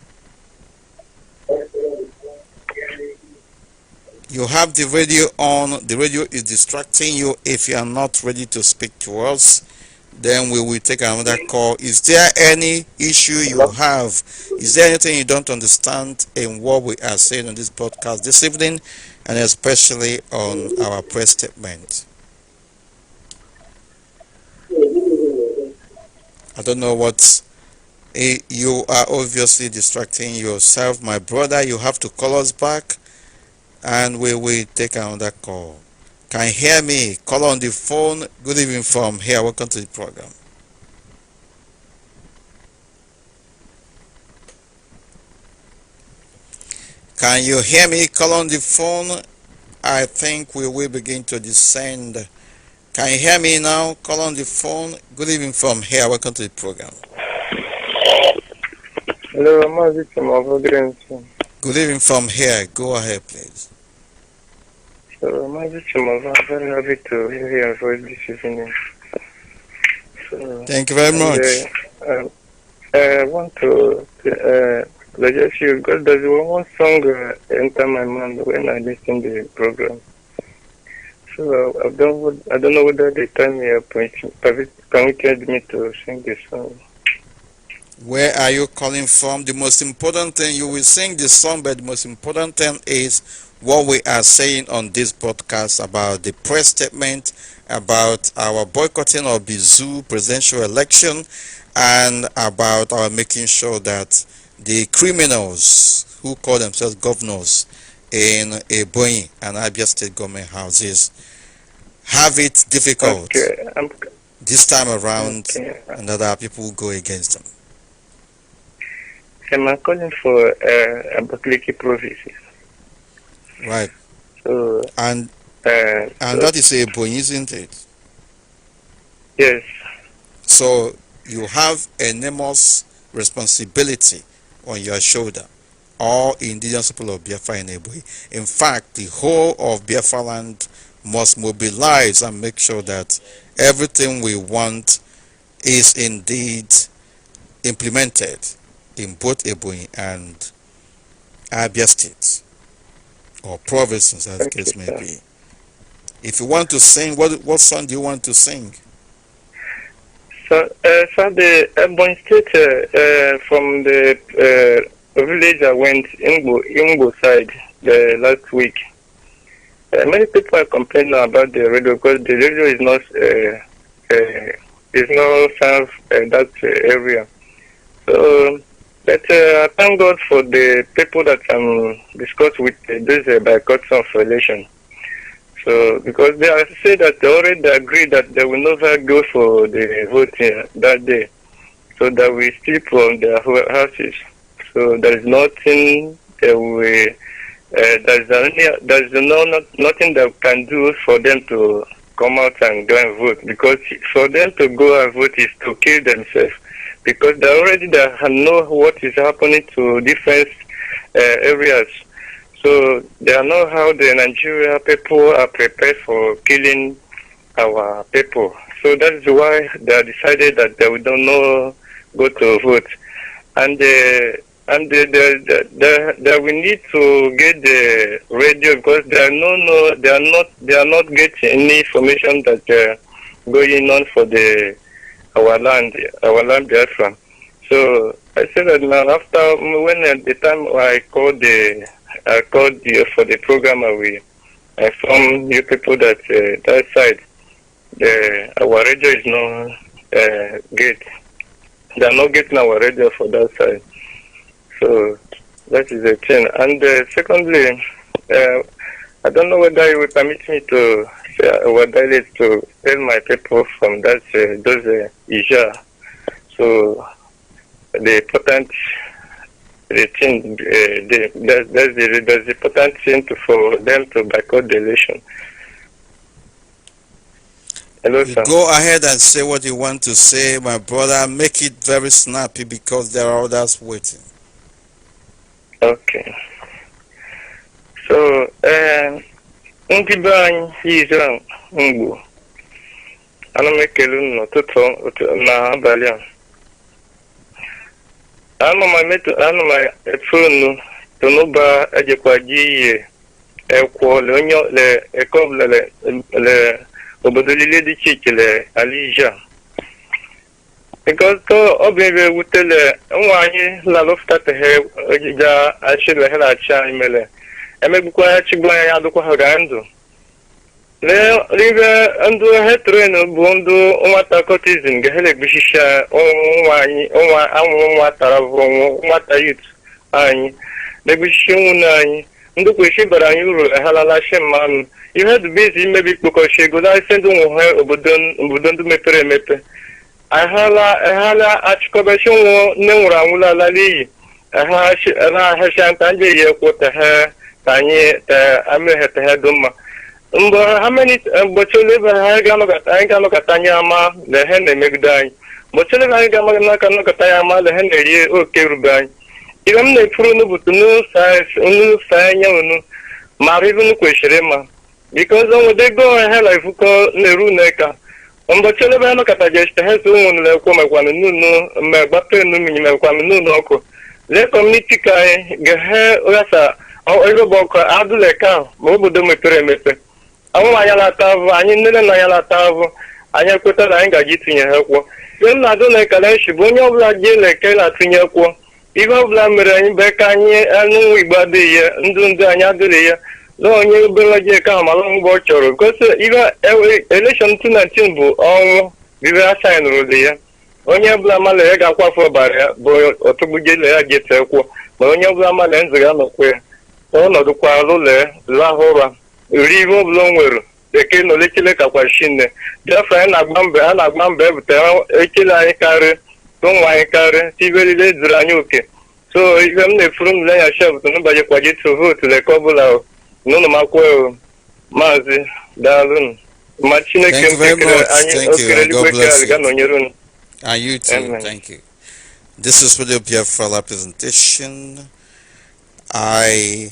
You have the radio on. The radio is distracting you. If you are not ready to speak to us, then we will take another call. Is there any issue you have? Is there anything you don't understand in what we are saying on this podcast this evening, and especially on our press statement? I don't know what. You are obviously distracting yourself, my brother. You have to call us back, and we will take another call. Can you hear me? Call on the phone. Good evening from here. Welcome to the program. Can you hear me? Call on the phone. I think we will begin to descend. Can you hear me now? Call on the phone. Good evening from here. Welcome to the program. Hello, I'm Victim of Odrenson. Good evening from here. Go ahead, please. So, my victim, I'm very happy to hear your voice this evening. So, thank you very much. I want to suggest you, because there's one song enter my mind when I listen to the program. So I don't know whether the time you permitted me to sing this song. Where are you calling from? The most important thing, you will sing the song, but the most important thing is what we are saying on this podcast about the press statement, about our boycotting of the zoo presidential election, and about our making sure that the criminals who call themselves governors in Ebonyi and Abia state government houses have it difficult this time around, and that our people go against them. I'm calling for Abakaliki province. Right. So, and that is Ebonyi, isn't it? Yes. So you have enormous responsibility on your shoulder, all indigenous people of Biafra in Ebonyi. In fact, the whole of Biafra land must mobilize and make sure that everything we want is indeed implemented in both Ebonyi and Abia states, or provinces as the case may be. If you want to sing, what song do you want to sing? So the Ebonyi state, from the village I went, Ingbo side, the last week, many people are complaining about the radio because the radio is not serve that area. So, but I thank God for the people that discussed with this boycott of election. So, because they have said that they already agreed that they will never go for the voting that day, so that we sleep on their houses. So there is nothing that we, there's nothing that we can do for them to come out and go and vote, because for them to go and vote is to kill themselves, because they already know what is happening to different areas. So they know how the Nigeria people are prepared for killing our people. So that's why they decided that they will not go to vote, and we need to get the radio, because they are not getting any information that going on for our land Biafra. So I said that now, after when at the time I called you for the program, we informed you people that that side our radio is not get. They are not getting our radio for that side. So that is the thing. And secondly, I don't know whether you will permit me to say our dialect to tell my people from that those Ija. So the important thing, that's the important thing for them to boycott the election. Hello, sir. Go ahead and say what you want to say, my brother. Make it very snappy, because there are others waiting. Okay. So, ndị be anyị Israel Ngbo, ana m ekele unu n'ụtụtụ na abalị a. Ana m efe unu tonuba ejekwa ji ihe ekwo le onye le ekobla le obodo niile dị iche iche le Alija. Because obere wutele nwaanyị laloftatehe ojija achile hela acha imele emegbukwa ya chigba ya adụkwa ha ga ndụ ribe ndụ heterenu bụ ndụ nwata kotizm ga-hele gbishisha nwata bụ nwata yut anyị na-egbuchishi nwunye anyị ndụ kweshi bara anyị uru ehalala mmanụ ihe dubezi imebi ikpokọchi ego na-ese ndị ụmụ ha obodo ndị mepere emepe ehala achịkọbachi nne nwụrụ anwụla ala n'iyi ahashanta ndị yi ekwụta ha ka anyị ameheta ha dị mma mgbe ha mgbochi olebe ha ga-anọkọta anyị ama na ihe na-emegide anyị mgbochi olebe anyị ga-amaghị nọkọta ya ama na ihe na-eri oke rube anyị ihe m na-efuru n'ụbụtụ n'ụsa anya unu mara ibe unu kwesịrị ịma bikoz onwedego ha na efuko na-eru n'eka mgbochi olebe ha nọkọta jechite ha so ụmụ na-ekwo mekwanụ n'unu mgbape n'umenyi mekwanụ n'ụlọ ọkụ lee kọmuniti ka anyị ga-he ghasa ịrụba ọkụ adụleka ma obodo mepere emepe anwụ anya lata avụ anyị nne na anya lata avụ anyị ekweta na anyị gaji itinye ha kwuo ihe m na-adụ na ekele nshi bụ onye ọbụla ji eleke na-atụnye kwuo ihe ọbụla mere anyị be ka anyị anụ igbo adịghị ya ndụ anyị adịrị ya na onye obere ji eke amala mgbe ọ chọrọ gosi ihe elekshọn 2019 bụ ọnwụ bibe asa nụrụ dị ya onye ọbụla mala ya ga-akwafu ọbara ya bụ ọtụgbujele ya ga-ete kwuo ma onye ọbụla mala nzụ ga-anọkwa ya ọnọdụkwa lụle lahụ ụra ri ihe ọbụla o nwere eke na olechele kakwa shinne Biafra anyị na-agba mbọ ebutere ekele anyị karị ụmụ anyị karị tiberile zuru anyị oke so ihe m na-efuru m le ya shef n'ụbọchị kwajitu vootu leke ọbụla n'ụlọ m akwụkwọ maazị daalụ ma Chineke m kekere anyị okere eluigwe kere ga nọnyere unu. And you too. Amen. Thank you. This is Radio Biafra presentation. I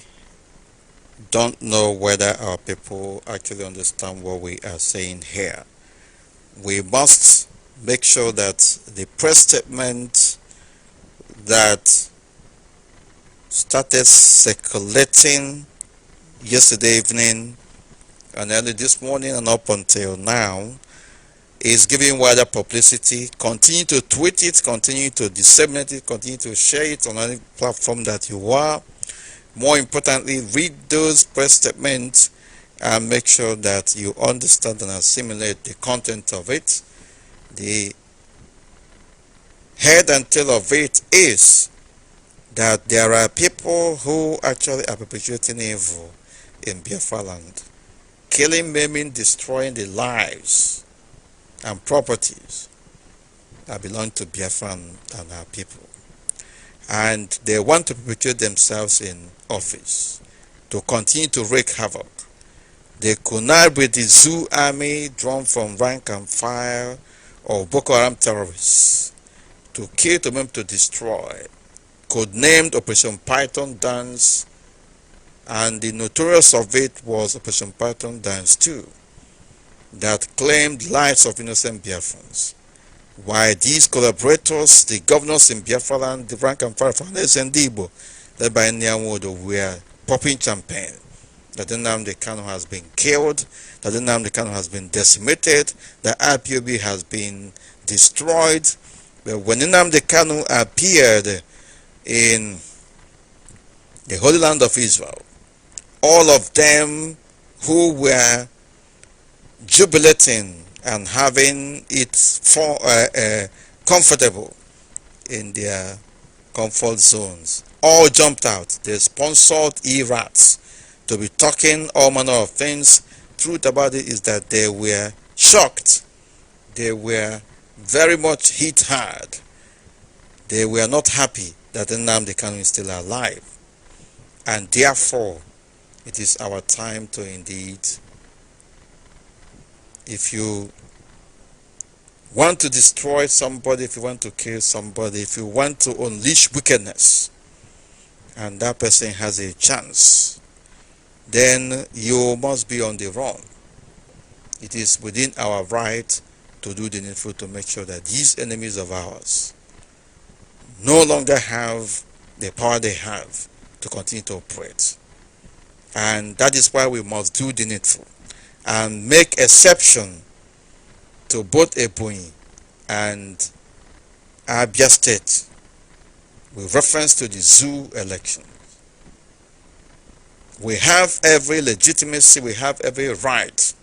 don't know whether our people actually understand what we are saying here. We must make sure that the press statement that started circulating yesterday evening and early this morning and up until now is giving wider publicity. Continue to tweet it, continue to disseminate it, continue to share it on any platform that you are. More importantly, read those press statements and make sure that you understand and assimilate the content of it. The head and tail of it is that there are people who actually are perpetuating evil in Biafra land, killing, maiming, destroying the lives and properties that belong to Biafran and our people. And they want to perpetuate themselves in office to continue to wreak havoc. They connive with the zoo army drawn from rank and file of Boko Haram terrorists to kill, to maim, to destroy. Codenamed Operation Python Dance, and the notorious of it was Operation Python Dance 2 that claimed lives of innocent Biafrans. While these collaborators, the governors in Biafra land, the rank and file from Igbo, led by Nyawodo, were popping champagne that Nnamdi Kanu has been killed, that Nnamdi Kanu has been decimated, that IPOB has been destroyed. But when Nnamdi Kanu appeared in the Holy Land of Israel, all of them who were jubilating and having it comfortable in their comfort zones, all jumped out. They sponsored E-rats to be talking all manner of things. Truth about it is that they were shocked. They were very much hit hard. They were not happy that Nnamdi Kanu is still alive. And therefore, it is our time to indeed, if you want to destroy somebody, if you want to kill somebody, if you want to unleash wickedness, and that person has a chance, then you must be on the run. It is within our right to do the needful to make sure that these enemies of ours no longer have the power they have to continue to operate. And that is why we must do the needful and make exception to both Ebonyi and Abia State with reference to the zoo election. We have every legitimacy, we have every right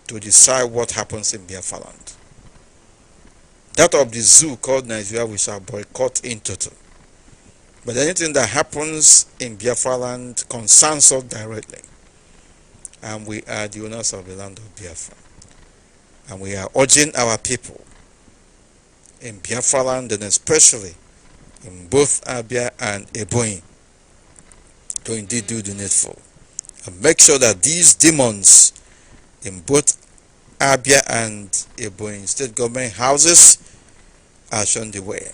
to decide what happens in Biafra land. That of the zoo called Nigeria we shall boycott in total. But anything that happens in Biafra land concerns us directly. And we are the owners of the land of Biafra. And we are urging our people in Biafra land, and especially in both Abia and Ebonyi, to indeed do the needful. And make sure that these demons in both Abia and Ebonyi state government houses are shown the way,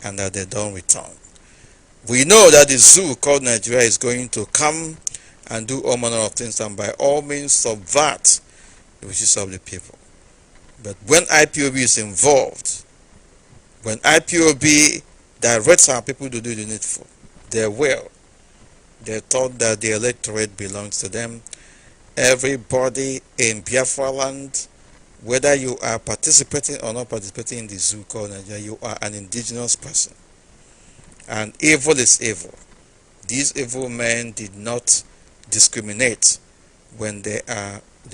and that they don't return. We know that the zoo called Nigeria is going to come and do all manner of things, and by all means subvert the wishes of the people. But when IPOB is involved, when IPOB directs our people to do the needful, they will. They thought that the electorate belongs to them, everybody in Biafra land, whether you are participating or not participating in the zoo called Nigeria, you are an indigenous person. And evil is evil. These evil men did not discriminate when they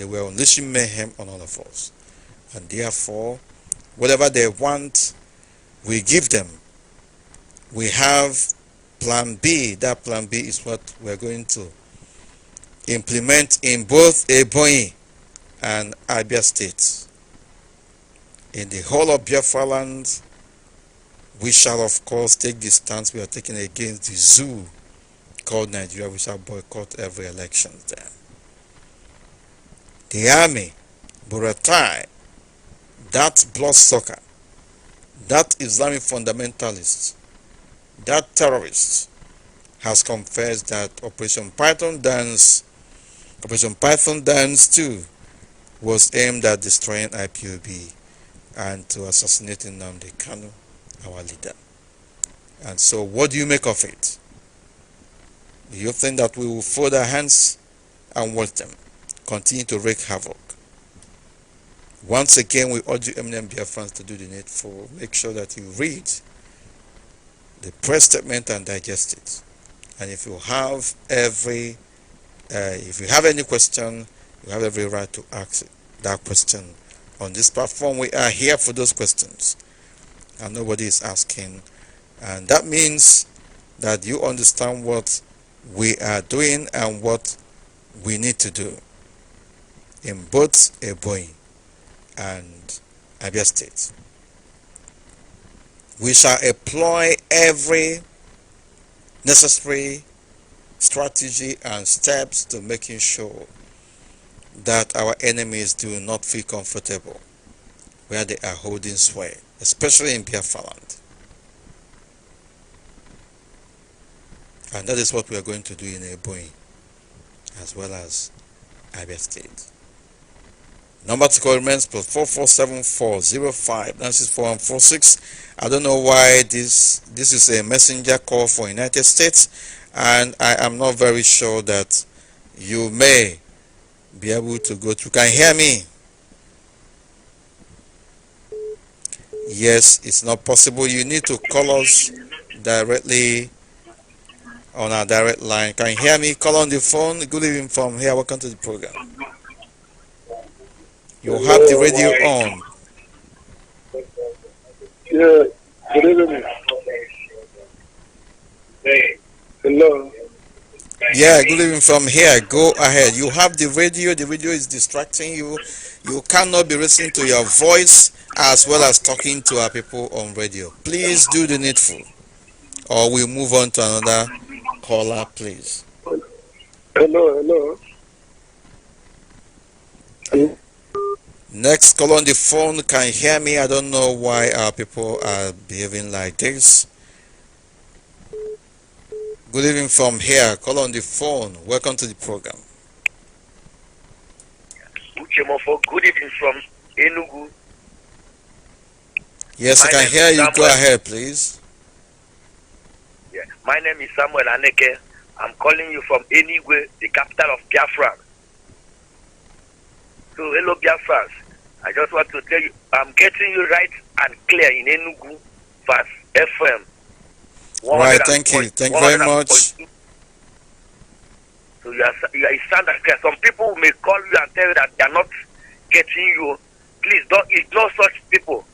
were unleashing mayhem on all of us. And therefore, whatever they want, we give them. We have plan B. That plan B is what we're going to implement in both Ebonyi and Abia states. In the whole of Biafra land, we shall of course take the stance we are taking against the zoo called Nigeria. We shall boycott every election there. The army, Buratai, that bloodsucker, that Islamic fundamentalist, that terrorist has confessed that Operation Python Dance 2 was aimed at destroying IPOB and to assassinating Nnamdi Kanu, our leader. And so what do you make of it? Do you think that we will fold our hands and watch them continue to wreak havoc? Once again, we urge you eminent Biafrans to do the needful. Make sure that you read the press statement and digest it. And if you have any question, you have every right to ask that question on this platform. We are here for those questions, and nobody is asking. And that means that you understand what we are doing and what we need to do in both Ebonyi and Abia State. We shall employ every necessary strategy and steps to making sure that our enemies do not feel comfortable where they are holding sway, especially in Biafra land. And that is what we are going to do in Ebonyi as well as Abia State. Number to call remains +447405 96446. I don't know why this is a messenger call for United States, and I am not very sure that you may be able to go through. Can you hear me? Yes, it's not possible. You need to call us directly on our direct line. Can you hear me? Call on the phone. Good evening from here. Welcome to the program. You have the radio on. Yeah, good evening. Hello. Yeah, good evening from here. Go ahead. You have the radio. The radio is distracting you. You cannot be listening to your voice as well as talking to our people on radio. Please do the needful, or we'll move on to another caller, please. Hello. Next call on the phone. Can you hear me? I don't know why our people are behaving like this. Good evening from here. Call on the phone. Welcome to the program. Uche, mefor, good evening from Enugu. Yes, I can hear you. Go ahead, please. Yeah, my name is Samuel Aneke. I'm calling you from Enugu, the capital of Biafra. So, hello, Biafrans. I just want to tell you, I'm getting you right and clear in Enugu, Fast FM. Right, thank you. Thank you very much. So, you sound clear. Some people may call you and tell you that they are not getting you. Please don't ignore such people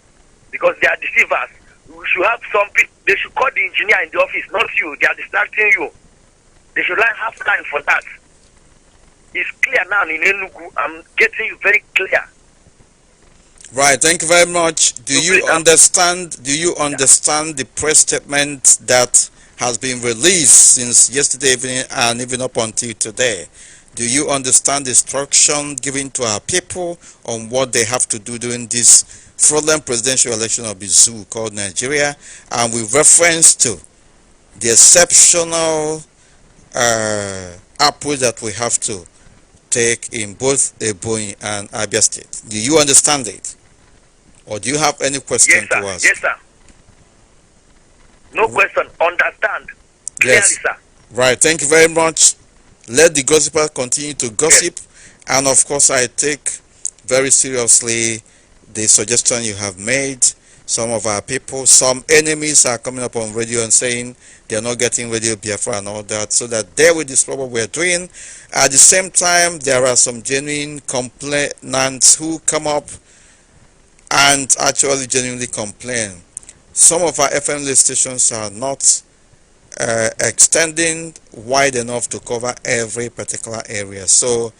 because they are deceivers. We should have some people, they should call the engineer in the office, not you. They are distracting you. They should have time for that. It's clear now in Enugu. I'm getting you very clear. Right, thank you very much. Do you understand the press statement that has been released since yesterday evening and even up until today? Do you understand the instruction given to our people on what they have to do during this fraudulent presidential election of the zoo called Nigeria, and with reference to the exceptional approach that we have to take in both Ebonyi and Abia State? Do you understand it? Or do you have any question to ask? Yes, sir. No question. Understand. Clearly, Yes. sir. Right. Thank you very much. Let the gossiper continue to gossip And of course, I take very seriously the suggestion you have made. Some of our people, some enemies are coming up on radio and saying they are not getting Radio Biafra and all that, so that they will disrupt what we are doing. At the same time, there are some genuine complainants who come up and actually genuinely complain. Some of our FM stations are not extending wide enough to cover every particular area. So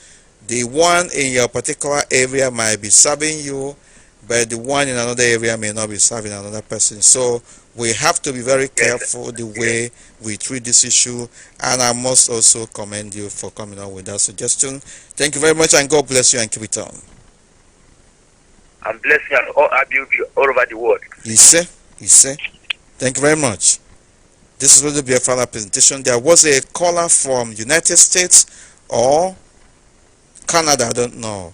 the one in your particular area might be serving you, but the one in another area may not be serving another person. So we have to be very careful the way we treat this issue, and I must also commend you for coming up with that suggestion. Thank you very much, and God bless you and keep it on. And bless you and all all over the world. You say? Thank you very much. This is Radio Biafra presentation. There was a caller from United States or Canada, I don't know.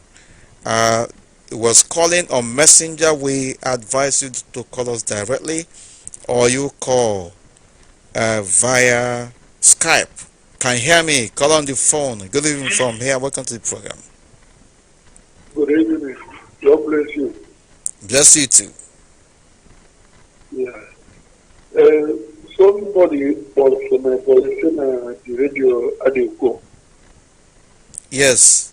It was calling on Messenger. We advise you to call us directly, or you call via Skype. Can you hear me? Call on the phone. Good evening from here. Welcome to the program. Good evening. God bless you. Bless you too. Yeah. Somebody was from a position at the radio Adeko. Yes.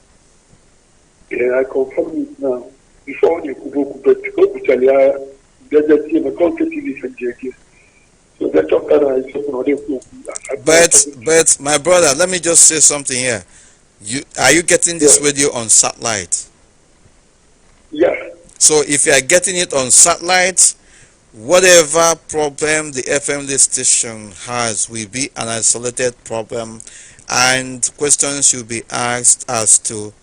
Yeah, I confirm it now. Before you could go to Italia, the team a TV and JK. So that's what I But my brother, let me just say something here. Are you getting this radio on satellite? Yeah. So if you are getting it on satellite, whatever problem the FM station has will be an isolated problem, and questions should be asked as to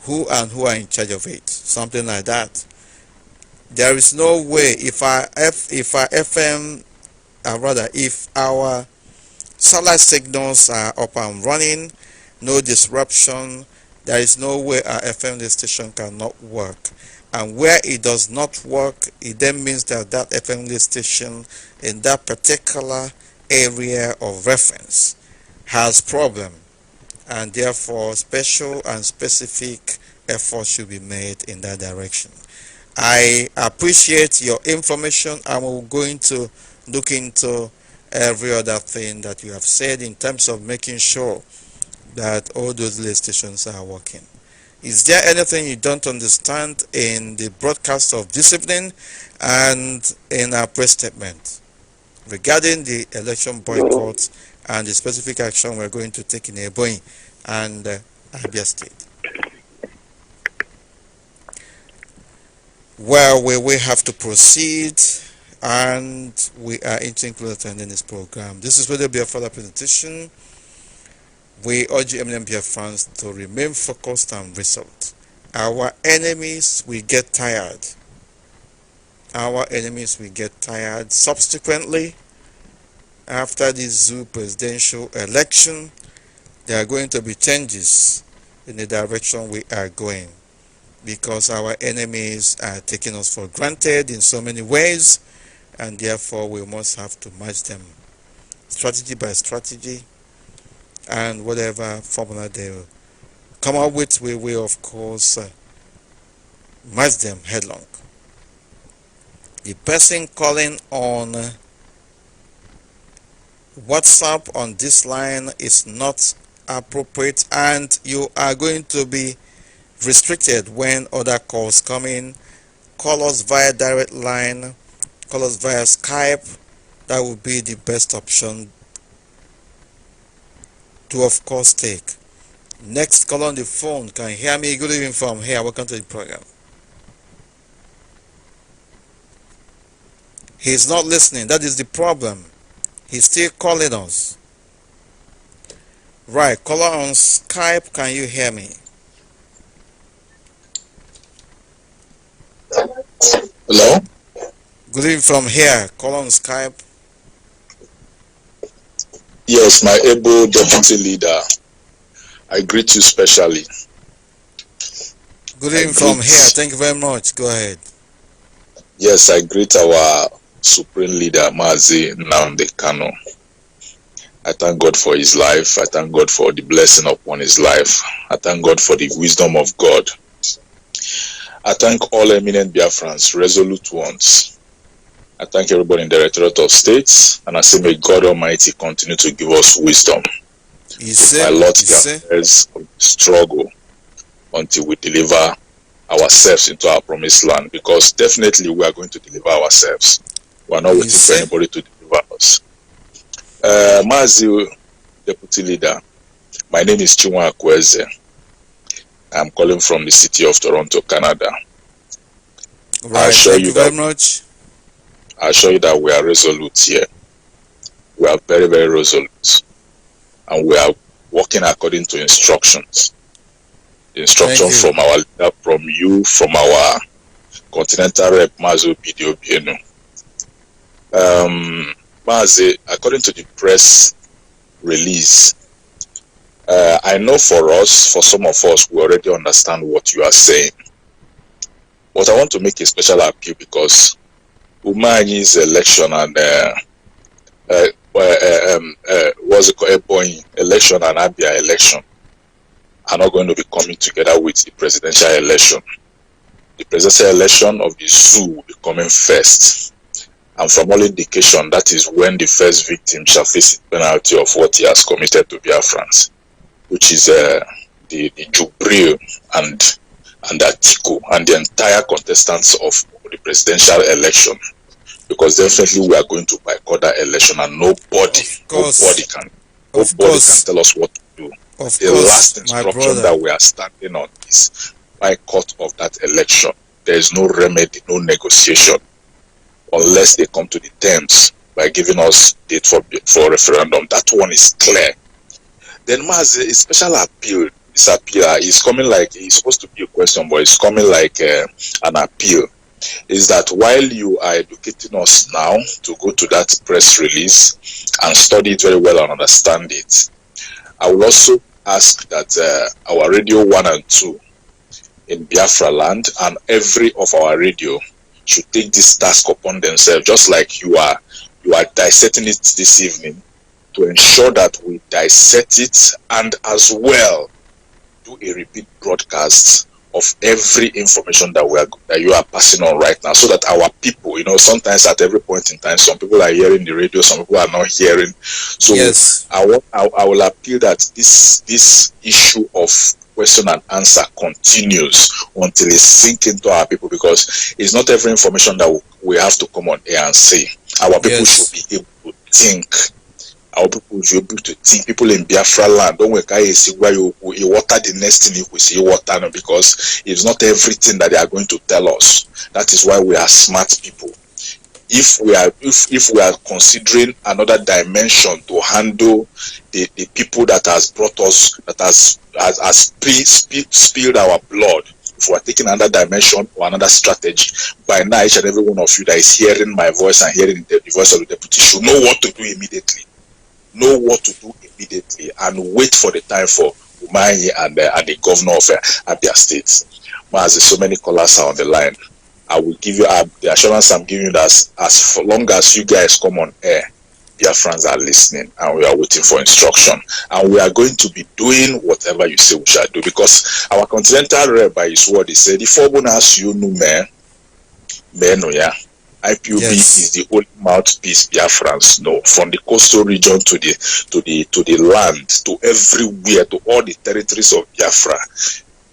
who are in charge of it, something like that. There is no way if our satellite signals are up and running, no disruption, there is no way our FM station cannot work. And where it does not work, it then means that that FM station in that particular area of reference has problem, and therefore special and specific efforts should be made in that direction. I appreciate your information, and we're going to look into every other thing that you have said in terms of making sure that all those lay stations are working. Is there anything you don't understand in the broadcast of this evening and in our press statement regarding the election boycott and the specific action we're going to take in Ebonyi and Abia State? Well, we have to proceed, and we are included to ending this program. This is Radio Biafra presentation. We urge eminent Biafrans to remain focused and resolute. Our enemies will get tired. Subsequently, after this zoo presidential election, there are going to be changes in the direction we are going, because our enemies are taking us for granted in so many ways, and therefore we must have to match them strategy by strategy, and whatever formula they will come up with, we will of course match them headlong. The person calling on WhatsApp on this line is not appropriate, and you are going to be restricted when other calls come in. Call us via direct line, call us via Skype. That would be the best option to of course take. Next call on the phone. Can you hear me? Good evening from here. Welcome to the program. He's not listening. That is the problem. He's still calling us. Right, caller on Skype. Can you hear me? Hello? Good evening from here. Caller on Skype. Yes, my able deputy leader. I greet you specially. Good evening from here. Thank you very much. Go ahead. Yes, I greet our supreme leader, Mazi Nnamdi Kanu. I thank God for his life. I thank God for the blessing upon his life. I thank God for the wisdom of God. I thank all eminent Biafrans, resolute ones. I thank everybody in the Directorate of States, and I say may God Almighty continue to give us wisdom to pilot the affairs of the struggle until we deliver ourselves into our promised land, because definitely we are going to deliver ourselves. We are not waiting for anybody to deliver us. Mazi Deputy Leader, my name is Chukwu Okike Abiama. I'm calling from the city of Toronto, Canada. Right, thank you very much. I assure you that we are resolute here. We are very, very resolute. And we are working according to instructions. The instruction from our leader, from you, from our continental rep, Mazi Obidio. Mazi, according to the press release, I know for us, for some of us, we already understand what you are saying. But I want to make a special appeal because Umanyi's election and what's it called, Ebonyi election and Abia election are not going to be coming together with the presidential election. The presidential election of the zoo will be coming first. And from all indication, that is when the first victim shall face the penalty of what he has committed to Biafrans, which is the Jubril and Atiku and the entire contestants of the presidential election, because definitely we are going to boycott that election, and nobody can tell us what to do. The last instruction that we are standing on is boycott of that election. There is no remedy, no negotiation, unless they come to the terms by giving us date for referendum. That one is clear. Then Mazi, a special appeal. This appeal is coming like, it's supposed to be a question, but it's coming like an appeal. Is that while you are educating us now to go to that press release and study it very well and understand it, I will also ask that our Radio 1 and 2 in Biafra land and every of our radio should take this task upon themselves, just like you are dissecting it this evening, to ensure that we dissect it and as well do a repeat broadcast of every information that you are passing on right now, so that our people, sometimes at every point in time, some people are hearing the radio, some people are not hearing. So yes, I will appeal that this issue of question and answer continues until it sinks into our people, because it's not every information that we have to come on air and say. Our people should be able to think. Our people should be able to think. People in Biafra land, don't wake up and see where you water the next thing you see water, because it's not everything that they are going to tell us. That is why we are smart people. If we are considering another dimension to handle the people that has brought us, that has spilled our blood, if we are taking another dimension or another strategy, by now each and every one of you that is hearing my voice and hearing the voice of the deputy should know what to do immediately. Know what to do immediately and wait for the time for Umanyi and the governor of Abia State. As so many callers are on the line, I will give you the assurance I'm giving you that as long as you guys come on air, Biafrans are listening and we are waiting for instruction. And we are going to be doing whatever you say we shall do, because our continental rep, by his word, he said, the foreigners you know, IPOB is the only mouthpiece Biafrans know, from the coastal region to the land, to everywhere, to all the territories of Biafra.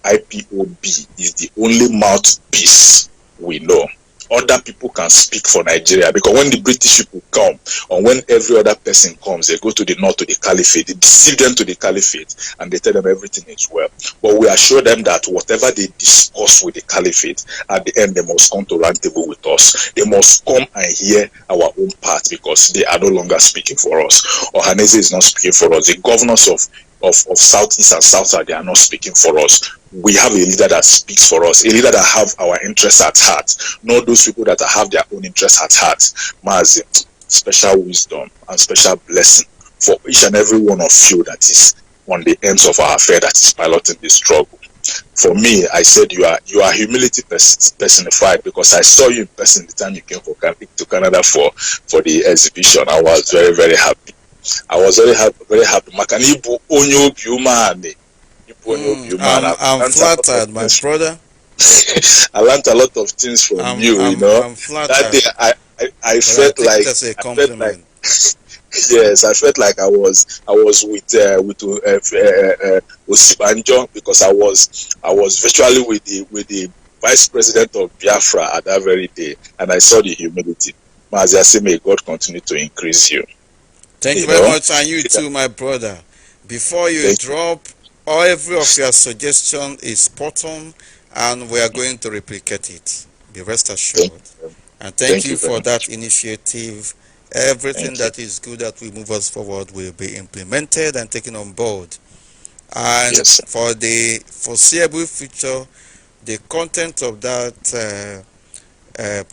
IPOB is the only mouthpiece we know. Other people can speak for Nigeria, because when the British people come, or when every other person comes, they go to the north to the caliphate, they deceive them to the caliphate, and they tell them everything is well. But we assure them that whatever they discuss with the caliphate, at the end they must come to round table with us. They must come and hear our own part, because they are no longer speaking for us. Ohaneze is not speaking for us. The governors of Southeast and South, they are not speaking for us. We have a leader that speaks for us, a leader that have our interests at heart, not those people that have their own interests at heart. Mazi, special wisdom and special blessing for each and every one of you that is on the ends of our affair, that is piloting this struggle. For me, I said you are humility personified, because I saw you in person the time you came to Canada for the exhibition. I was very, very happy. I was very happy. Makanibu onyo biumane. I'm flattered, my brother. I learned a lot of things from you. I'm flattered. That day I felt like that's a compliment. Yes, I felt like I was with Osibanjo, because I was virtually with the vice president of Biafra at that very day, and I saw the humility. Maziasi, may God continue to increase you. Thank you very much, and you too, my brother. Before you drop, every of your suggestion is spot on, and we are going to replicate it. Be rest assured. And thank you for that initiative. Everything that is good that will move us forward will be implemented and taken on board. And for the foreseeable future, the content of that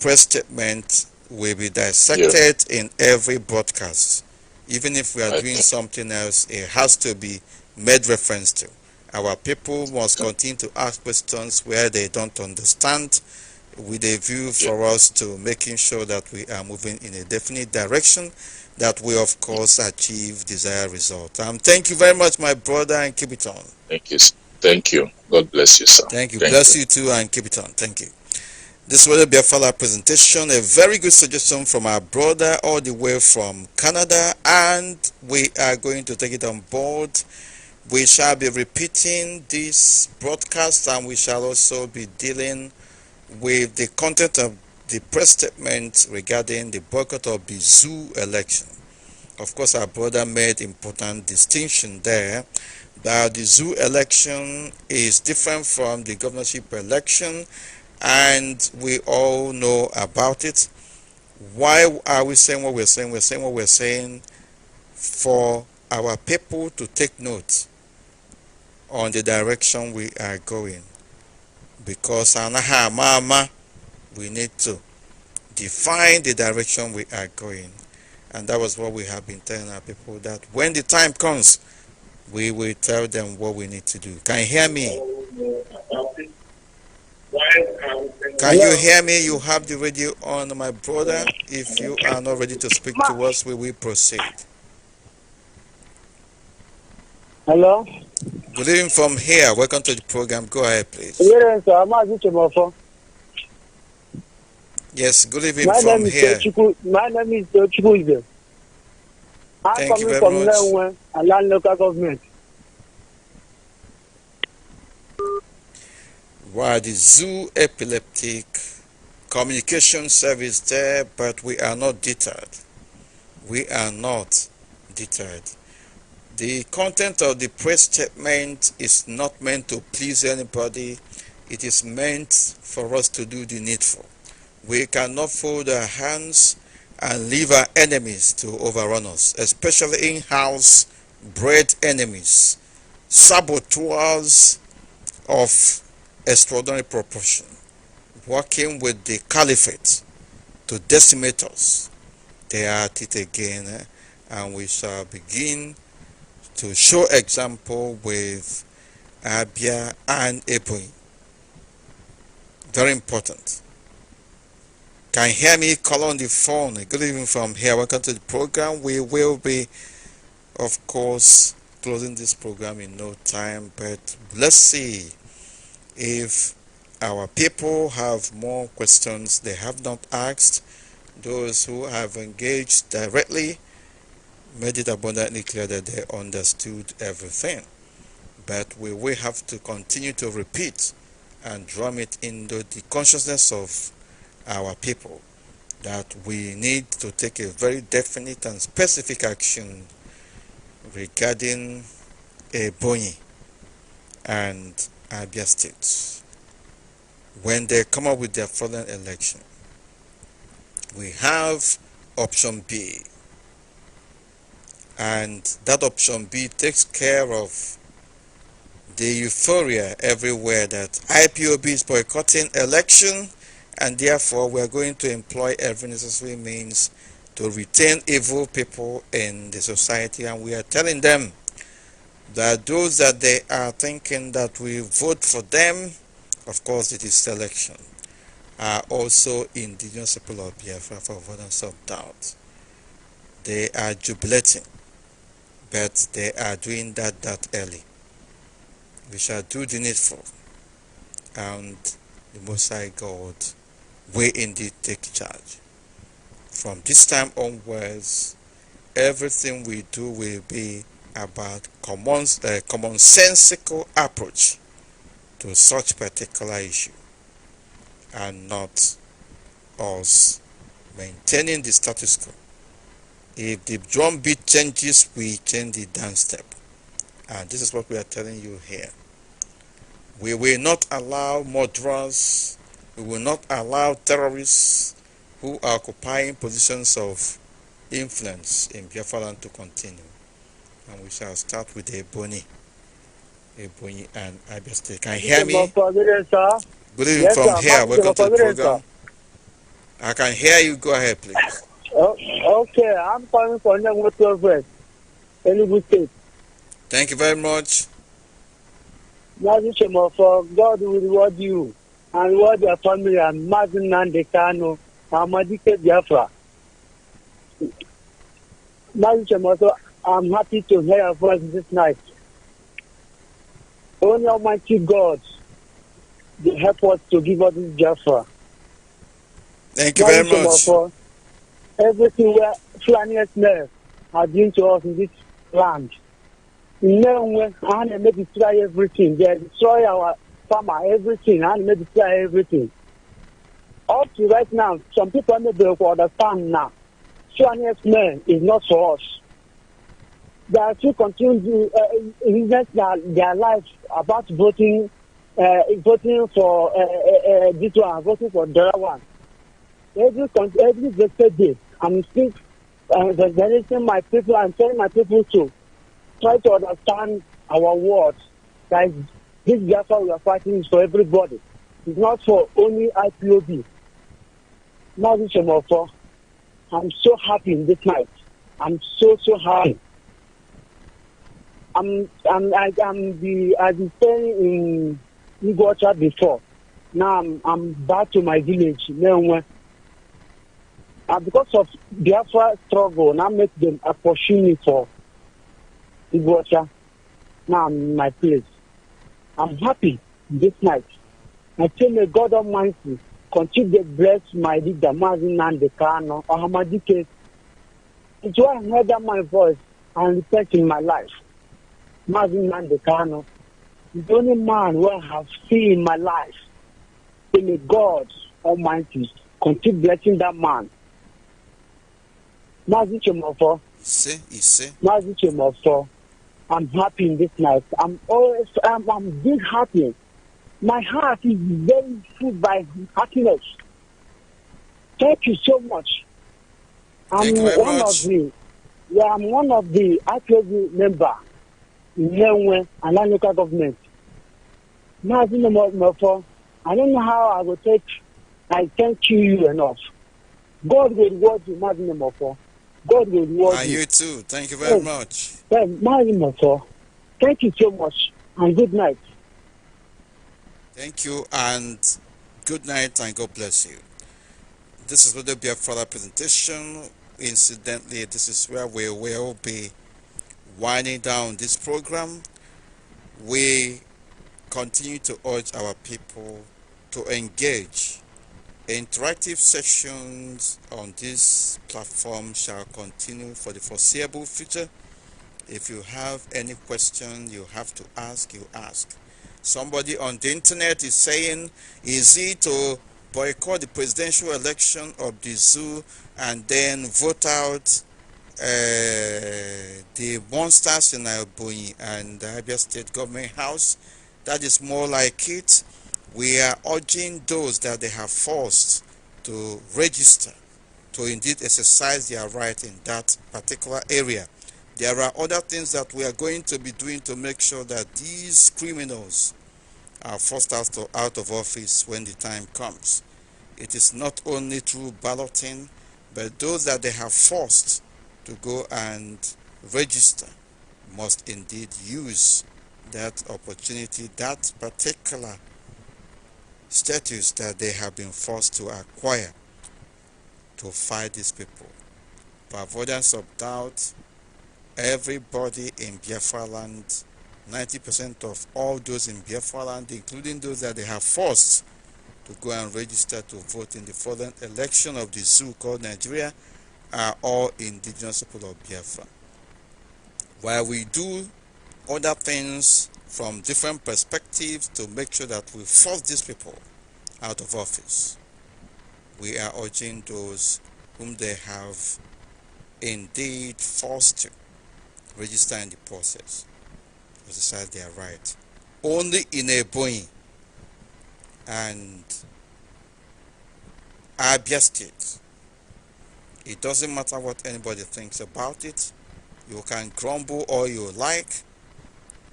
press statement will be dissected in every broadcast. Even if we are doing something else, it has to be made reference to. Our people must continue to ask questions where they don't understand, with a view for us to making sure that we are moving in a definite direction that will, of course, achieve desired result. Thank you very much, my brother, and keep it on. Thank you. God bless you, sir. Thank you. Bless you too, and keep it on. Thank you. This was the Biafra presentation. A very good suggestion from our brother all the way from Canada, and we are going to take it on board. We shall be repeating this broadcast, and we shall also be dealing with the content of the press statement regarding the boycott of the zoo election. Of course, our brother made important distinction there that the zoo election is different from the governorship election, and we all know about it. Why are we saying what we're saying? We're saying what we're saying for our people to take note on the direction we are going. Because we need to define the direction we are going, and that was what we have been telling our people, that when the time comes, we will tell them what we need to do. Can you hear me? Can you hear me? You have the radio on, my brother. If you are not ready to speak to us, we will proceed. Hello? Good evening from here. Welcome to the program. Go ahead, please. Yes, good evening from here. My name is Chukwu. I'm coming from Lewe, Alan local government. Wow, the zoo epileptic communication service there, but we are not deterred. We are not deterred. The content of the press statement is not meant to please anybody. It is meant for us to do the needful. We cannot fold our hands and leave our enemies to overrun us, especially in-house bred enemies, saboteurs of extraordinary proportion, working with the caliphate to decimate us. They are at it again, and we shall begin to show example with Abia and Ebony. Very important. Can you hear me? Call on the phone. Good evening from here. Welcome to the program. We will be, of course, closing this program in no time, but let's see if our people have more questions they have not asked. Those who have engaged directly made it abundantly clear that they understood everything. But we will have to continue to repeat and drum it into the consciousness of our people that we need to take a very definite and specific action regarding Ebonyi and Abia states. When they come up with their foreign election, we have option B, and that option B takes care of the euphoria everywhere that IPOB is boycotting election, and therefore we are going to employ every necessary means to retain evil people in the society, and we are telling them that those that they are thinking that we vote for them, of course it is selection, are also indigenous people of Biafra, for avoidance of doubt. They are jubilating but they are doing that early. We shall do the needful, and the Most High God will indeed take charge. From this time onwards, everything we do will be about commonsensical approach to such particular issue, and not us maintaining the status quo. If the drum beat changes, we change the dance step. And this is what we are telling you here. We will not allow murderers, we will not allow terrorists who are occupying positions of influence in Biafra land to continue. And we shall start with Ebony and Abia State. Can you hear me? Good evening from here. Welcome to the program. I can hear you. Go ahead, please. Okay, I'm calling for Nemo Progress, Enugu State. Thank you very much. For God will reward you and reward your family and Martin Nandekano and Madike Biafra. I'm happy to hear your voice this night. Only Almighty God will help us to give us this Biafra. Thank you very much. Everything where Frcn are doing to us in this land. And they destroy everything. They destroy our farmer, everything, and they destroy everything. Up to right now, some people may be able to understand now. Frcn is not for us. They are still continuing to invest their life about voting for this one, voting for the other one. Every day, I'm still telling my people and telling my people to try to understand our words. That this Biafra we are fighting is for everybody. It's not for only IPOB. Now this is I'm so happy this night. I'm so happy. I've been staying in Uche before. Now I'm back to my village. Because of Biafra struggle, now make them opportunity for Uche. Now I'm in my place. I'm happy this night. I tell may God Almighty continue to bless my leader, Mazin Nandekano, or Hamadike. It's why I heard that my voice and repent in my life. Mazin Nandekano is the only man who I have seen in my life. So may God Almighty continue blessing that man. Mazin Chemofo. Mazin Chemofo. I'm happy in this night. I'm big happy. My heart is very full by happiness. Thank you so much. I'm one of the IPOB member in Nenwe and local government. I don't know how I will take. I thank you enough. God will reward you, Mazin Mofo. God will reward you. And you too. Thank you very much. Mazin Mofo. Thank you so much and good night. Thank you and good night and God bless you. This is Radio Biafra presentation. Incidentally, this is where we will be winding down this program. We continue to urge our people to engage. Interactive sessions on this platform shall continue for the foreseeable future. If you have any question you have to ask, you ask. Somebody on the internet is saying, is it to boycott the presidential election of the zoo and then vote out the monsters in Ebonyi and the Abia State Government House? That is more like it. We are urging those that they have forced to register to indeed exercise their right in that particular area. There are other things that we are going to be doing to make sure that these criminals are forced out of office when the time comes. It is not only through balloting, but those that they have forced to go and register must indeed use that opportunity, that particular status that they have been forced to acquire to fight these people. For avoidance of doubt, everybody in Biafra land, 90% of all those in Biafra land, including those that they have forced to go and register to vote in the following election of the zoo called Nigeria, are all indigenous people of Biafra. While we do other things from different perspectives to make sure that we force these people out of office, we are urging those whom they have indeed forced to register in the process to exercise their right. Only in Ebonyi and Abia State, it doesn't matter what anybody thinks about it. You can grumble all you like,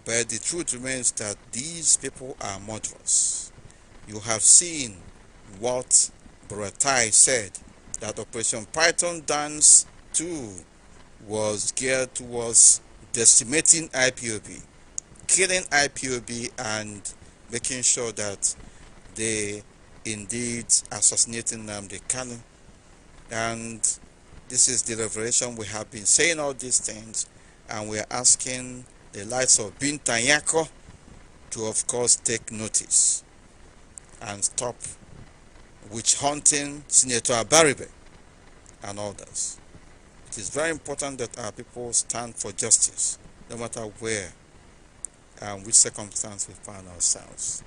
but the truth remains that these people are murderers. You have seen what Buratai said, that Operation Python Dance 2 was geared towards decimating IPOB, killing IPOB and making sure that they indeed assassinating Nnamdi Kanu. And this is the revelation. We have been saying all these things, and we are asking the likes of Binta Nyako to, of course, take notice and stop witch hunting Senator Abaribe and others. It is very important that our people stand for justice, no matter where and which circumstance we find ourselves.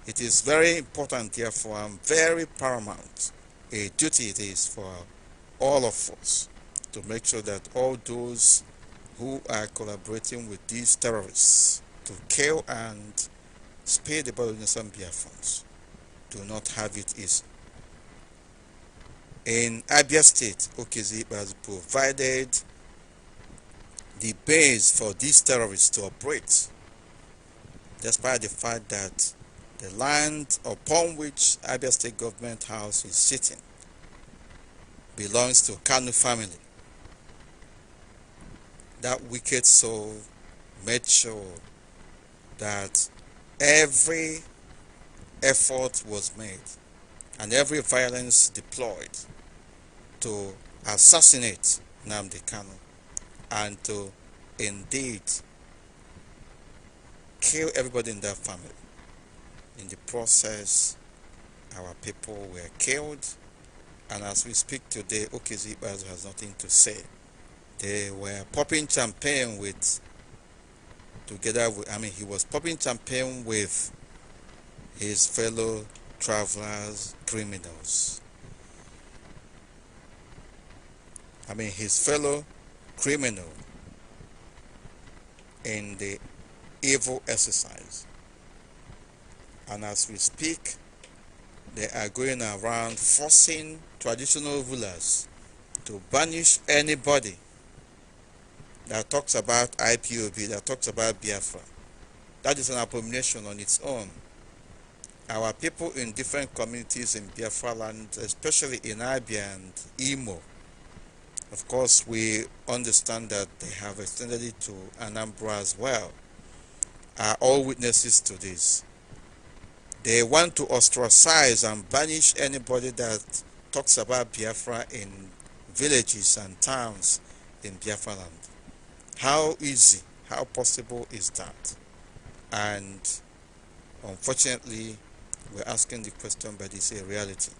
It is very important, therefore, and very paramount, a duty it is for all of us to make sure that all those who are collaborating with these terrorists to kill and spare the body of innocent Biafrans do not have it easy. In Abia State, Okezi has provided the base for these terrorists to operate, despite the fact that the land upon which Abia State Government House is sitting belongs to Kanu family. That wicked soul made sure that every effort was made and every violence deployed to assassinate Nnamdi Kanu and to indeed kill everybody in that family. In the process, our people were killed, and as we speak today, Okezi Ikpeazu has nothing to say. They were popping champagne with, he was popping champagne with his fellow travelers, criminals. His fellow criminal in the evil exercise. And as we speak, they are going around forcing traditional rulers to banish anybody that talks about IPOB, that talks about Biafra. That is an abomination on its own. Our people in different communities in Biafra land, especially in Abia and Imo, of course, we understand that they have extended it to Anambra as well, are all witnesses to this. They want to ostracize and banish anybody that talks about Biafra in villages and towns in Biafra land. How easy, how possible is that? And unfortunately, we're asking the question, but it's a reality.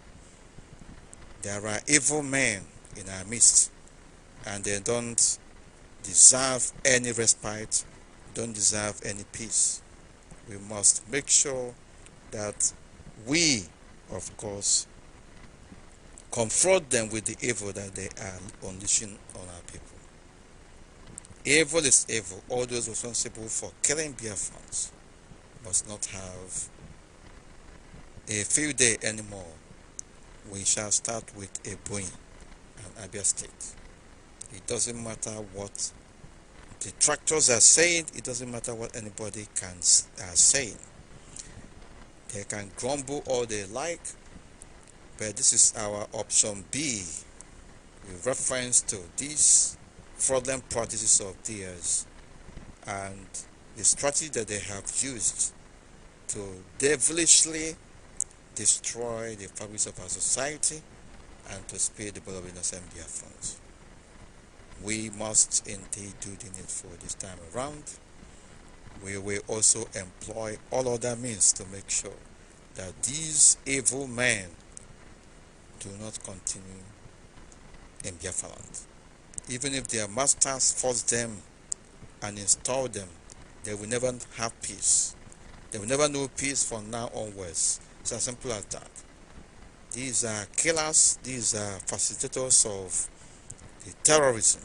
There are evil men in our midst, and they don't deserve any respite, don't deserve any peace. We must make sure that we, of course, confront them with the evil that they are unleashing on our people. Evil is evil. All those responsible for killing Biafrans must not have a field day anymore. We shall start with Ebonyi and Abia State. It doesn't matter what the detractors are saying. It doesn't matter what anybody are saying. They can grumble all they like, but this is our option B with reference to these fraudulent practices of theirs and the strategy that they have used to devilishly destroy the fabrics of our society and to spare the blood of innocent Biafrans. we must indeed do the needful this time around. We will also employ all other means to make sure that these evil men do not continue in Biafra land. Even if their masters force them and install them, they will never have peace. They will never know peace from now onwards. It's as simple as that. These are killers, these are facilitators of the terrorism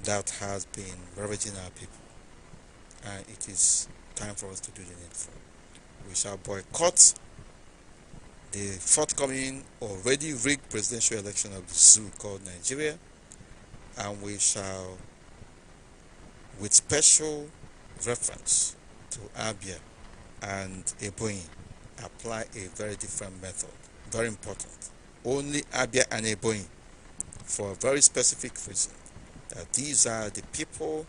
that has been ravaging our people. And it is time for us to do the needful. We shall boycott the forthcoming already rigged presidential election of the zoo called Nigeria, and we shall, with special reference to Abia and Ebonyi, apply a very different method. Very important. Only Abia and Ebonyi, for a very specific reason, that these are the people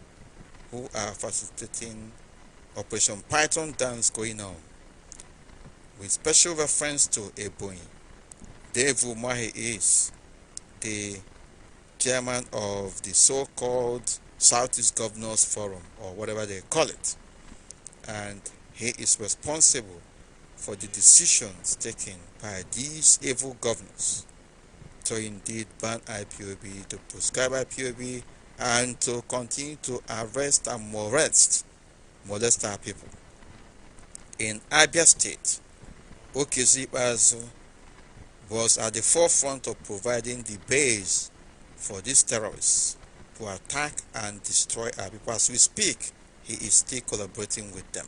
who are facilitating Operation Python dance going on. With special reference to Ebonyi, Dave Umahi is the chairman of the so-called Southeast Governors Forum, or whatever they call it, and he is responsible for the decisions taken by these evil governors to indeed ban IPOB, to prescribe IPOB, and to continue to arrest and molest our people. In Abia State, Okezi Bazu was at the forefront of providing the base for these terrorists to attack and destroy our people. As we speak, he is still collaborating with them.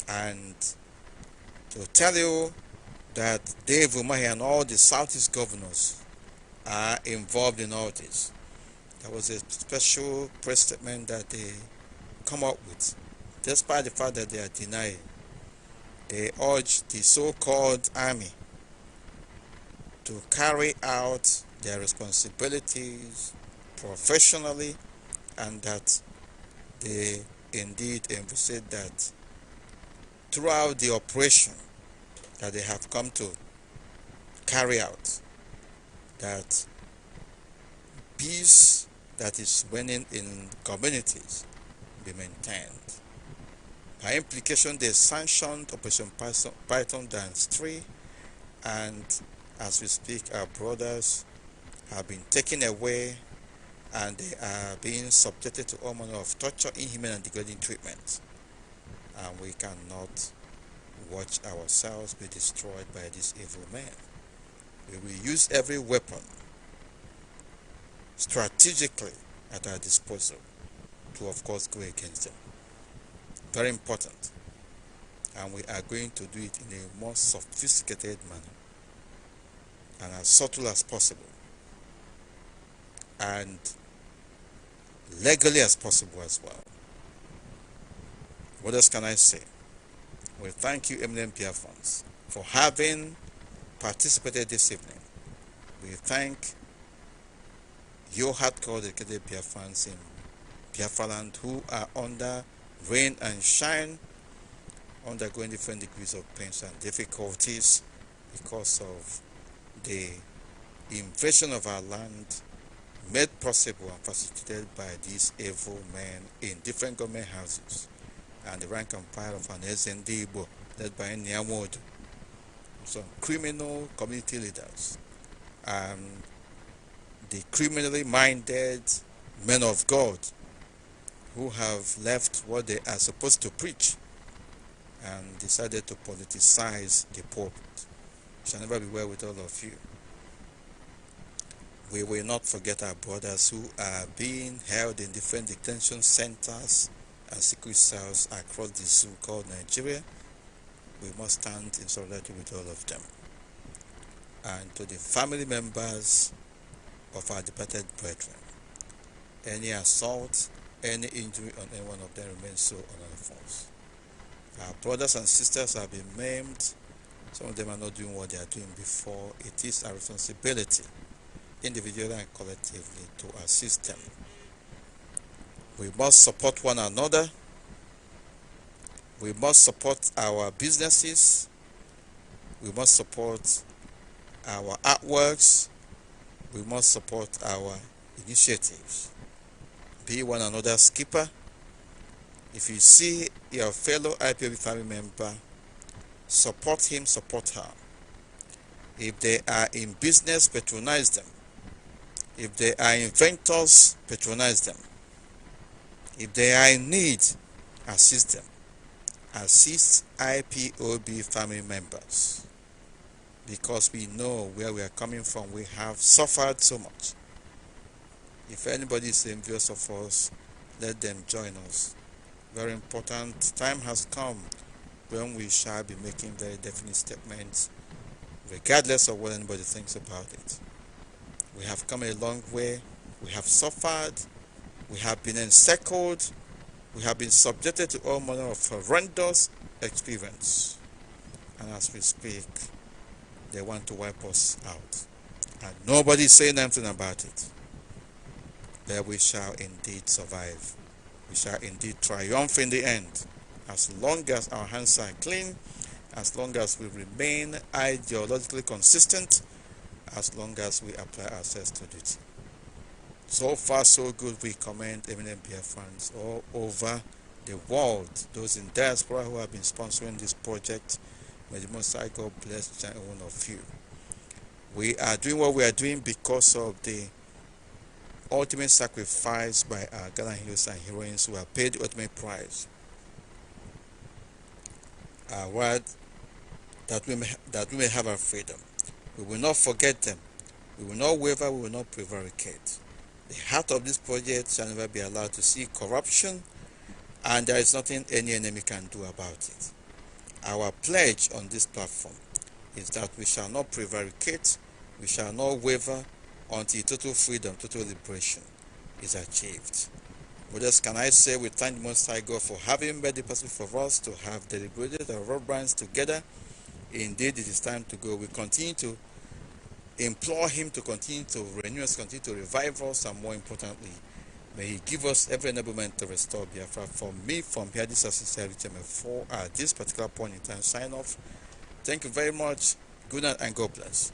And to tell you that Dave Umahi and all the Southeast governors are involved in all this, that was a special press statement that they come up with, despite the fact that they are denying. They urge the so-called army to carry out their responsibilities professionally, and that they indeed envisage that throughout the operation that they have come to carry out, that peace that is reigning in communities be maintained. By implication, they sanctioned Operation Python Dance 3, and as we speak, our brothers have been taken away and they are being subjected to all manner of torture, inhuman and degrading treatment. And we cannot watch ourselves be destroyed by these evil men. We will use every weapon strategically at our disposal to, of course, go against them. Very important. And we are going to do it in a more sophisticated manner and as subtle as possible and legally as possible as well. What else can I say? We thank you, eminent Biafrans, for having participated this evening. We thank your hardcore dedicated Biafrans in Biafra land who are under rain and shine, undergoing different degrees of pains and difficulties because of the invasion of our land made possible and facilitated by these evil men in different government houses, and the rank and file of an SND Igbo led by Nyamodo, some criminal community leaders, and the criminally minded men of God who have left what they are supposed to preach and decided to politicize the pulpit. It shall never be well with all of you. We will not forget our brothers who are being held in different detention centers and secret cells across the so-called Nigeria. We must stand in solidarity with all of them. And to the family members of our departed brethren, any assault, any injury on any one of them remains so on our us. Our brothers and sisters have been maimed. Some of them are not doing what they are doing before. It is our responsibility, individually and collectively, to assist them. We must support one another. We must support our businesses. We must support our artworks. we must support our initiatives. Be one another's keeper. If you see your fellow IPOB family member, support him, support her. If they are in business, patronize them. If they are inventors, patronize them. If they are in need, assist them. Assist IPOB family members. Because we know where we are coming from. We have suffered so much. If anybody is envious of us, let them join us. Very important time has come when we shall be making very definite statements, regardless of what anybody thinks about it. We have come a long way. We have suffered. We have been encircled. We have been subjected to all manner of horrendous experience. And as we speak, they want to wipe us out. And nobody is saying anything about it. But we shall indeed survive. We shall indeed triumph in the end. As long as our hands are clean, as long as we remain ideologically consistent, as long as we apply ourselves to duty. So far, so good. We commend eminent Biafrans all over the world, those in diaspora who have been sponsoring this project. May the Most High God bless each and every one of you. We are doing what we are doing because of the ultimate sacrifice by our gallant heroes and heroines who have paid the ultimate price. Our word that we may have our freedom. We will not forget them. We will not waver. We will not prevaricate. The heart of this project shall never be allowed to see corruption, and there is nothing any enemy can do about it. Our pledge on this platform is that we shall not prevaricate, we shall not waver until total freedom, total liberation is achieved. What else can I say? We thank the Most High God for having made it possible for us to have deliberated our rubber bands together. Indeed, it is time to go. We continue to implore Him to continue to renew us, continue to revive us, and more importantly, may He give us every enablement to restore Biafra. From me, from here, this is sincerity mefor at this particular point in time. Sign off. Thank you very much. Good night and God bless.